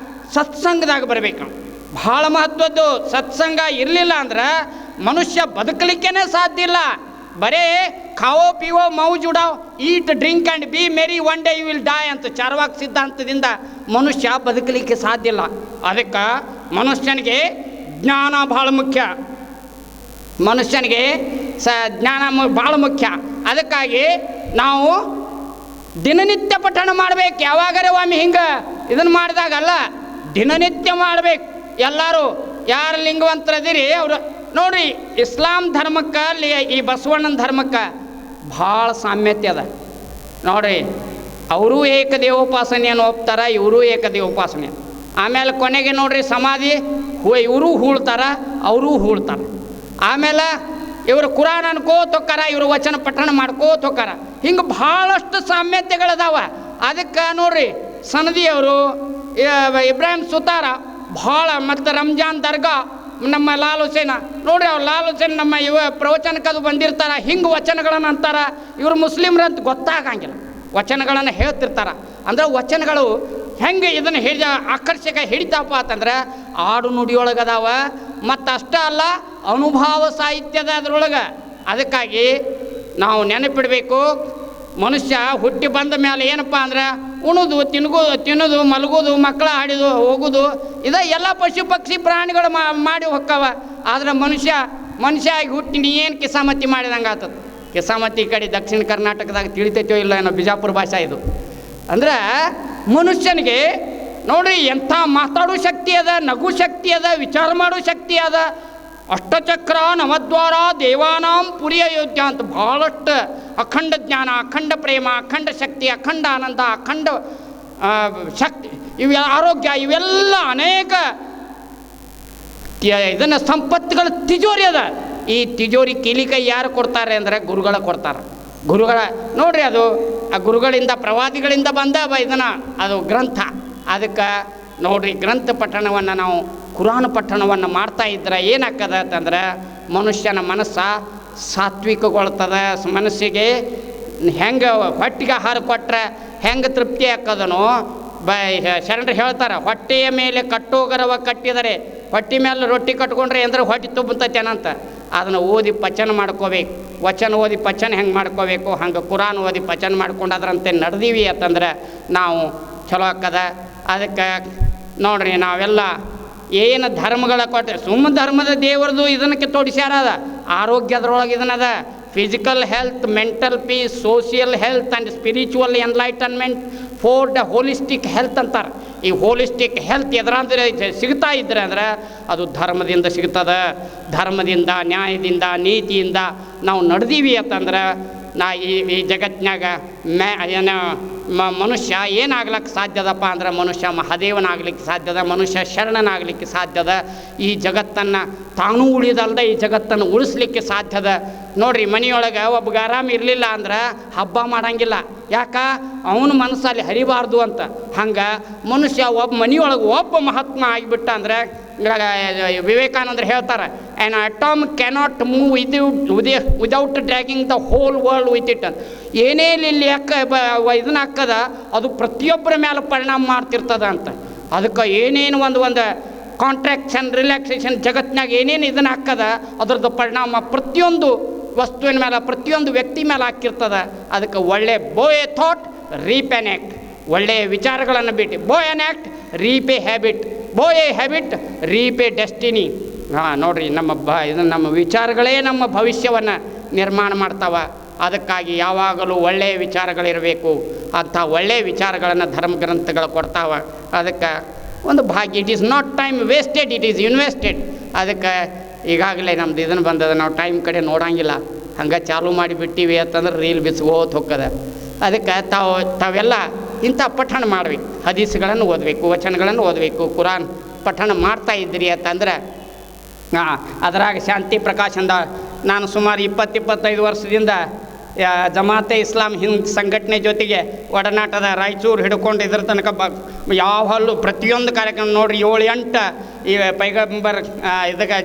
ಸತ್ಸಂಗದಾಗ ಬರಬೇಕು, ಭಾಳ ಮಹತ್ವದ್ದು. ಸತ್ಸಂಗ ಇರಲಿಲ್ಲ ಅಂದ್ರೆ ಮನುಷ್ಯ ಬದುಕಲಿಕ್ಕೇ ಸಾಧ್ಯ ಇಲ್ಲ. ಬರೇ ಖಾವೋ ಪಿವೋ ಮೌಜ್ ಉಡಾವ್, eat drink and be merry, one day you will die ಅಂತ ಚಾರ್ವಾಕ್ ಸಿದ್ಧಾಂತದಿಂದ ಮನುಷ್ಯ ಬದುಕಲಿಕ್ಕೆ ಸಾಧ್ಯ ಇಲ್ಲ. ಅದಕ್ಕೆ ಮನುಷ್ಯನಿಗೆ ಜ್ಞಾನ ಭಾಳ ಮುಖ್ಯ. ಮನುಷ್ಯನಿಗೆ ಜ್ಞಾನ ಭಾಳ ಮುಖ್ಯ. ಅದಕ್ಕಾಗಿ ನಾವು ದಿನನಿತ್ಯ ಪಠಣ ಮಾಡಬೇಕು. ಯಾವಾಗರೇ ಒಮ್ಮೆ ಹಿಂಗೆ ಇದನ್ನು ಮಾಡಿದಾಗಲ್ಲ, ದಿನನಿತ್ಯ ಮಾಡಬೇಕು. ಎಲ್ಲರೂ ಯಾರು ಲಿಂಗವಂತರದಿರಿ ಅವರು ನೋಡಿರಿ, ಇಸ್ಲಾಂ ಧರ್ಮಕ್ಕೆ ಈ ಬಸವಣ್ಣನ ಧರ್ಮಕ್ಕೆ ಭಾಳ ಸಾಮ್ಯತೆ ಅದ ನೋಡಿರಿ. ಅವರೂ ಏಕದೇವೋಪಾಸನೆಯನ್ನು ಒಪ್ತಾರೆ, ಇವರೂ ಏಕದೇವೋಪಾಸನೆ. ಆಮೇಲೆ ಕೊನೆಗೆ ನೋಡ್ರಿ ಸಮಾಧಿ ಇವರು ಹೂಳ್ತಾರೆ, ಅವರೂ ಹೂಳ್ತಾರೆ. ಆಮೇಲೆ ಇವರು ಕುರಾನ್ ಅನ್ಕೋತ ಹೋಕ್ಕಾರ, ಇವರು ವಚನ ಪಠಣ ಮಾಡ್ಕೋತ ಹೋಕ್ಕಾರ. ಹಿಂಗೆ ಭಾಳಷ್ಟು ಸಾಮ್ಯತೆಗಳದಾವ. ಅದಕ್ಕೆ ನೋಡ್ರಿ ಸನದಿಯವರು, ಇಬ್ರಾಹಿಂ ಸುತಾರ ಭಾಳ, ಮತ್ತು ರಂಜಾನ್ ದರ್ಗಾ ನಮ್ಮ ಲಾಲ್ ಹುಸೇನ ನೋಡ್ರಿ, ಅವ್ರು ಲಾಲ್ ಹುಸೇನ್ ನಮ್ಮ ಪ್ರವಚನಕ್ಕೆ ಅದು ಬಂದಿರ್ತಾರೆ. ಹಿಂಗೆ ವಚನಗಳನ್ನು ಅಂತಾರೆ. ಇವರು ಮುಸ್ಲಿಮ್ರಂತ ಗೊತ್ತಾಗಂಗಿಲ್ಲ, ವಚನಗಳನ್ನು ಹೇಳ್ತಿರ್ತಾರೆ. ಅಂದ್ರೆ ವಚನಗಳು ಹೆಂಗೆ ಇದನ್ನು ಆಕರ್ಷಕ ಹಿಡಿತಪ್ಪ ಅಂತಂದ್ರೆ ಆಡು ನುಡಿಯೊಳಗದಾವ. ಮತ್ತು ಅಷ್ಟೇ ಅಲ್ಲ, ಅನುಭವ ಸಾಹಿತ್ಯದ ಅದರೊಳಗೆ. ಅದಕ್ಕಾಗಿ ನಾವು ನೆನಪಿಡಬೇಕು, ಮನುಷ್ಯ ಹುಟ್ಟಿ ಬಂದ ಮೇಲೆ ಏನಪ್ಪ ಅಂದ್ರೆ ಉಣೋದು, ತಿನ್ನೋದು, ಮಲಗೋದು, ಮಕ್ಕಳ ಆಡಿದು ಹೋಗೋದು, ಇದು ಎಲ್ಲ ಪಶು ಪಕ್ಷಿ ಪ್ರಾಣಿಗಳು ಮಾಡಿ ಹೊಕ್ಕವ. ಆದ್ರೆ ಮನುಷ್ಯ ಆಗಿ ಹುಟ್ಟಿ ನೀ ಏನು ಕಿಸಾಮತಿ ಮಾಡಿದಂಗೆ ಆಗ್ತದೆ. ಕಿಸಾಮತಿ ಈ ಕಡೆ ದಕ್ಷಿಣ ಕರ್ನಾಟಕದಾಗ ತಿಳಿತೈತೋ ಇಲ್ಲ ಏನೋ, ಬಿಜಾಪುರ ಭಾಷೆ ಇದು. ಅಂದ್ರೆ ಮನುಷ್ಯನಿಗೆ ನೋಡ್ರಿ ಎಂಥ ಮಾತಾಡೋ ಶಕ್ತಿ ಅದ, ನಗು ಶಕ್ತಿ ಅದ, ವಿಚಾರ ಮಾಡೋ ಶಕ್ತಿ ಅದ. ಅಷ್ಟಚಕ್ರ ನವದ್ವಾರ ದೇವಾನಾಂ ಪುರಿಯ ಯೋಗ್ಯ ಅಂತ ಭಾಳಷ್ಟು ಅಖಂಡ ಜ್ಞಾನ, ಅಖಂಡ ಪ್ರೇಮ, ಅಖಂಡ ಶಕ್ತಿ, ಅಖಂಡ ಆನಂದ, ಅಖಂಡ ಶಕ್ತಿ, ಆರೋಗ್ಯ, ಇವೆಲ್ಲ ಅನೇಕ ಇದನ್ನು ಸಂಪತ್ತುಗಳ ತಿಜೋರಿ ಅದ. ಈ ತಿಜೋರಿ ಕೀಲಿಕೈ ಯಾರು ಕೊಡ್ತಾರೆ ಅಂದರೆ ಗುರುಗಳ ಕೊಡ್ತಾರೆ. ಗುರುಗಳ ನೋಡ್ರಿ, ಅದು ಆ ಗುರುಗಳಿಂದ ಪ್ರವಾದಿಗಳಿಂದ ಬಂದ ಇದನ್ನು ಅದು ಗ್ರಂಥ. ಅದಕ್ಕೆ ನೋಡ್ರಿ, ಗ್ರಂಥ ಪಠಣವನ್ನು ನಾವು ಕುರಾನ್ ಪಠಣವನ್ನು ಮಾಡ್ತಾ ಇದ್ರೆ ಏನಾಗ್ತದೆ ಅಂತಂದ್ರೆ ಮನುಷ್ಯನ ಮನಸ್ಸು ಸಾತ್ವಿಕಗೊಳ್ತದೆ. ಮನಸ್ಸಿಗೆ ಹೆಂಗೆ ಹೊಟ್ಟಿಗೆ ಆಹಾರ ಕೊಟ್ಟರೆ ಹೆಂಗೆ ತೃಪ್ತಿ ಹಾಕೋದನೋ ಶರಣರು ಹೇಳ್ತಾರೆ, ಹೊಟ್ಟೆಯ ಮೇಲೆ ಕಟ್ಟೋಗರವ ಕಟ್ಟಿದರೆ ಹೊಟ್ಟೆ ಮೇಲೆ ರೊಟ್ಟಿ ಕಟ್ಕೊಂಡ್ರೆ ಅಂದ್ರೆ ಹೊಟ್ಟೆ ತುಂಬತೈತೇನಂತ. ಅದನ್ನು ಓದಿ ಪಚನ ಮಾಡ್ಕೋಬೇಕು. ವಚನ ಓದಿ ಪಚನ ಹೆಂಗೆ ಮಾಡ್ಕೋಬೇಕು ಹಂಗೆ ಕುರಾನ್ ಓದಿ ಪಚನ ಮಾಡ್ಕೊಂಡು ಅದರಂತೆ ನಡೆದೀವಿ ಅಂತಂದ್ರೆ ನಾವು ಚಲೋ ಆಕ್ಕದ. ಅದಕ್ಕೆ ನೋಡ್ರಿ ನಾವೆಲ್ಲ ಏನು ಧರ್ಮಗಳ ಕೊಟ್ಟರೆ ಸುಮ್ಮ ಧರ್ಮದ ದೇವ್ರದ್ದು ಇದನ್ನಕ್ಕೆ ತೋಡಿಸ್ಯಾರದ ಆರೋಗ್ಯದ್ರೊಳಗೆ ಇದನ್ನದ physical health, mental peace, social health and spiritual enlightenment for the holistic health ಅಂತಾರೆ. ಈ ಹೋಲಿಸ್ಟಿಕ್ ಹೆಲ್ತ್ ಎದರಂದ್ರೆ ಸಿಗ್ತಾ ಇದ್ರೆ ಅಂದ್ರೆ ಅದು ಧರ್ಮದಿಂದ ಸಿಗ್ತದೆ. ಧರ್ಮದಿಂದ, ನ್ಯಾಯದಿಂದ, ನೀತಿಯಿಂದ ನಾವು ನಡೆದೀವಿ ಅಂತಂದ್ರೆ ನಾ ಈ ಜಗತ್ತಿನಾಗ ಏನು ಮನುಷ್ಯ ಏನಾಗ್ಲಿಕ್ಕೆ ಸಾಧ್ಯದಪ್ಪ ಅಂದ್ರೆ ಮನುಷ್ಯ ಮಹಾದೇವನಾಗ್ಲಿಕ್ಕೆ ಸಾಧ್ಯದ, ಮನುಷ್ಯ ಶರಣನಾಗಲಿಕ್ಕೆ ಸಾಧ್ಯದ. ಈ ಜಗತ್ತನ್ನು ತಾನೂ ಉಳಿದಲ್ದೆ ಈ ಜಗತ್ತನ್ನು ಉಳಿಸ್ಲಿಕ್ಕೆ ಸಾಧ್ಯದ. ನೋಡ್ರಿ ಮನೆಯೊಳಗೆ ಒಬ್ಬಗೆ ಆರಾಮ ಇರಲಿಲ್ಲ ಅಂದ್ರೆ ಹಬ್ಬ ಮಾಡಂಗಿಲ್ಲ. ಯಾಕೆ? ಅವನ ಮನಸ್ಸಲ್ಲಿ ಹರಿಬಾರ್ದು ಅಂತ. ಹಂಗೆ ಮನುಷ್ಯ ಮನೆಯೊಳಗೆ ಒಬ್ಬ ಮಹಾತ್ಮ ಆಗಿಬಿಟ್ಟ ಅಂದರೆ ವಿವೇಕಾನಂದರು ಹೇಳ್ತಾರೆ, an atom cannot move without dragging the whole world with it ಅಂತ. ಏನೇನು ಇಲ್ಲಿ ಇದನ್ನ ಹಾಕದ ಅದು ಪ್ರತಿಯೊಬ್ಬರ ಮೇಲೆ ಪರಿಣಾಮ ಮಾಡ್ತಿರ್ತದ ಅಂತ. ಅದಕ್ಕೆ ಏನೇನು ಒಂದು ಕಾಂಟ್ರಾಕ್ಷನ್, ರಿಲ್ಯಾಕ್ಸೇಷನ್ ಜಗತ್ತಿನಾಗ ಏನೇನು ಇದನ್ನು ಹಾಕದ ಅದ್ರದ್ದು ಪರಿಣಾಮ ಪ್ರತಿಯೊಂದು ವಸ್ತುವಿನ ಮೇಲೆ, ಪ್ರತಿಯೊಂದು ವ್ಯಕ್ತಿ ಮೇಲೆ ಹಾಕಿರ್ತದ. ಅದಕ್ಕೆ ಒಳ್ಳೆ sow a thought reap an act, ಒಳ್ಳೆಯ ವಿಚಾರಗಳನ್ನು ಬಿಟ್ಟು sow an act reap a habit, sow a habit reap a destiny. ನೋಡಿರಿ ನಮ್ಮ ವಿಚಾರಗಳೇ ನಮ್ಮ ಭವಿಷ್ಯವನ್ನು ನಿರ್ಮಾಣ ಮಾಡ್ತಾವೆ. ಅದಕ್ಕಾಗಿ ಯಾವಾಗಲೂ ಒಳ್ಳೆಯ ವಿಚಾರಗಳಿರಬೇಕು. ಅಂಥ ಒಳ್ಳೆಯ ವಿಚಾರಗಳನ್ನು ಧರ್ಮ ಗ್ರಂಥಗಳು ಕೊಡ್ತಾವೆ. ಅದಕ್ಕೆ ಒಂದು ಭಾಗ್ಯ. It is not time wasted, it is invested. ಅದಕ್ಕೆ ಈಗಾಗಲೇ ನಮ್ದು ಇದನ್ನು ಬಂದದ, ನಾವು ಟೈಮ್ ಕಡೆ ನೋಡೋಂಗಿಲ್ಲ. ಹಂಗೆ ಚಾಲೂ ಮಾಡಿಬಿಟ್ಟಿವಿ ಅಂತಂದ್ರೆ ರೀಲ್ ಬಿಸ್ಕೋತ ಹೋಗ್ತದೆ. ಅದಕ್ಕೆ ತಾವೆಲ್ಲ ಇಂಥ ಪಠಣ ಮಾಡಬೇಕು, ಹದೀಸ್ಗಳನ್ನು ಓದಬೇಕು, ವಚನಗಳನ್ನು ಓದಬೇಕು. ಕುರಾನ್ ಪಠಣ ಮಾಡ್ತಾ ಇದ್ದೀರಿ ಅಂತಂದ್ರೆ ಅದರಾಗ ಶಾಂತಿ ಪ್ರಕಾಶಂದ ನಾನು ಸುಮಾರು 20-25 ವರ್ಷದಿಂದ ಜಮಾತೆ ಇಸ್ಲಾಂ ಹಿಂದ್ ಸಂಘಟನೆ ಜೊತೆಗೆ ಒಡನಾಟದ. ರಾಯಚೂರು ಹಿಡ್ಕೊಂಡು ಇದ್ರ ತನಕ ಯಾವಲ್ಲೂ ಪ್ರತಿಯೊಂದು ಕಾರ್ಯಕ್ರಮ ನೋಡಿರಿ 7-8 ಈ ಪೈಗಂಬರ್ ಇದಕ್ಕೆ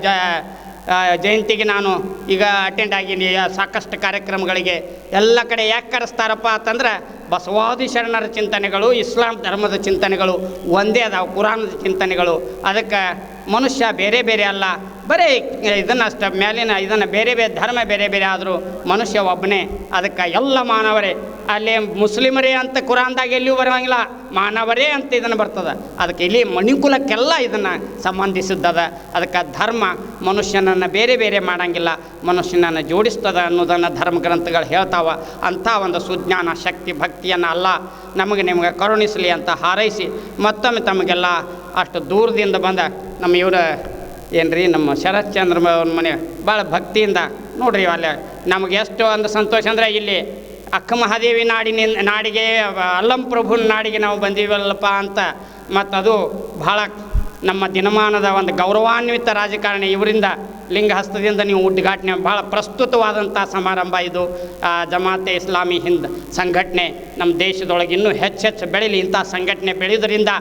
ಜಯಂತಿಗೆ ನಾನು ಈಗ ಅಟೆಂಡ್ ಆಗೀನಿ. ಸಾಕಷ್ಟು ಕಾರ್ಯಕ್ರಮಗಳಿಗೆ ಎಲ್ಲ ಕಡೆ ಯಾಕೆ ಕರೆಸ್ತಾರಪ್ಪ ಅಂತಂದ್ರೆ ಬಸವಾದಿ ಶರಣರ ಚಿಂತನೆಗಳು, ಇಸ್ಲಾಂ ಧರ್ಮದ ಚಿಂತನೆಗಳು ಒಂದೇ ಅದಾವೆ, ಕುರಾನದ ಚಿಂತನೆಗಳು. ಅದಕ್ಕೆ ಮನುಷ್ಯ ಬೇರೆ ಬೇರೆ ಅಲ್ಲ, ಬರೀ ಇದನ್ನಷ್ಟು ಮೇಲಿನ ಇದನ್ನು ಬೇರೆ ಬೇರೆ ಧರ್ಮ ಬೇರೆ ಬೇರೆ ಆದರೂ ಮನುಷ್ಯ ಒಬ್ಬನೇ. ಅದಕ್ಕೆ ಎಲ್ಲ ಮಾನವರೇ. ಅಲ್ಲಿ ಮುಸ್ಲಿಮರೇ ಅಂತ ಕುರಾನ್ದಾಗ ಎಲ್ಲಿಯೂ ಬರೋಂಗಿಲ್ಲ, ಮಾನವರೇ ಅಂತ ಇದನ್ನು ಬರ್ತದೆ. ಅದಕ್ಕೆ ಇಲ್ಲಿ ಮಣಿಕುಲಕ್ಕೆಲ್ಲ ಇದನ್ನು ಸಂಬಂಧಿಸಿದ್ದದ. ಅದಕ್ಕೆ ಧರ್ಮ ಮನುಷ್ಯನನ್ನು ಬೇರೆ ಬೇರೆ ಮಾಡೋಂಗಿಲ್ಲ, ಮನುಷ್ಯನನ್ನು ಜೋಡಿಸ್ತದ ಅನ್ನೋದನ್ನು ಧರ್ಮ ಗ್ರಂಥಗಳು ಹೇಳ್ತಾವೆ. ಅಂಥ ಒಂದು ಸುಜ್ಞಾನ ಶಕ್ತಿ ಭಕ್ತಿಯನ್ನು ಅಲ್ಲ ನಿಮಗೆ ಕರುಣಿಸಲಿ ಅಂತ ಹಾರೈಸಿ ಮತ್ತೊಮ್ಮೆ ತಮಗೆಲ್ಲ ಅಷ್ಟು ದೂರದಿಂದ ಬಂದ ನಮ್ಮ ಇವರು ಏನ್ರಿ ನಮ್ಮ ಶರತ್ ಚಂದ್ರ ಅವ್ರ ಮನೆ ಭಾಳ ಭಕ್ತಿಯಿಂದ ನೋಡ್ರಿ ಅಲ್ಲೇ ನಮಗೆ ಎಷ್ಟು ಒಂದು ಸಂತೋಷ ಅಂದರೆ ಇಲ್ಲಿ ಅಕ್ಕ ಮಹಾದೇವಿ ನಾಡಿಗೆ ಅಲ್ಲಂ ಪ್ರಭುನ ನಾಡಿಗೆ ನಾವು ಬಂದೀವಲ್ಲಪ್ಪ ಅಂತ. ಮತ್ತು ಅದು ಭಾಳ ನಮ್ಮ ದಿನಮಾನದ ಒಂದು ಗೌರವಾನ್ವಿತ ರಾಜಕಾರಣಿ ಇವರಿಂದ ಲಿಂಗಹಸ್ತದಿಂದ ನೀವು ಉದ್ಘಾಟನೆ ಭಾಳ ಪ್ರಸ್ತುತವಾದಂಥ ಸಮಾರಂಭ ಇದು. ಜಮಾತೆ ಇಸ್ಲಾಮಿ ಹಿಂದ್ ಸಂಘಟನೆ ನಮ್ಮ ದೇಶದೊಳಗೆ ಇನ್ನೂ ಹೆಚ್ಚೆಚ್ಚು ಬೆಳೀಲಿ. ಇಂಥ ಸಂಘಟನೆ ಬೆಳೆಯೋದ್ರಿಂದ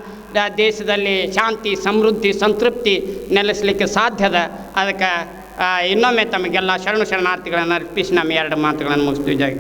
ದೇಶದಲ್ಲಿ ಶಾಂತಿ, ಸಮೃದ್ಧಿ, ಸಂತೃಪ್ತಿ ನೆಲೆಸಲಿಕ್ಕೆ ಸಾಧ್ಯದ. ಅದಕ್ಕೆ ಇನ್ನೊಮ್ಮೆ ತಮಗೆಲ್ಲ ಶರಣಾರ್ಥಿಗಳನ್ನು ಅರ್ಪಿಸಿ ನಮ್ಮ 2 ಮಾತುಗಳನ್ನು ಮುಗಿಸ್ತೀವಿ. ಜೈ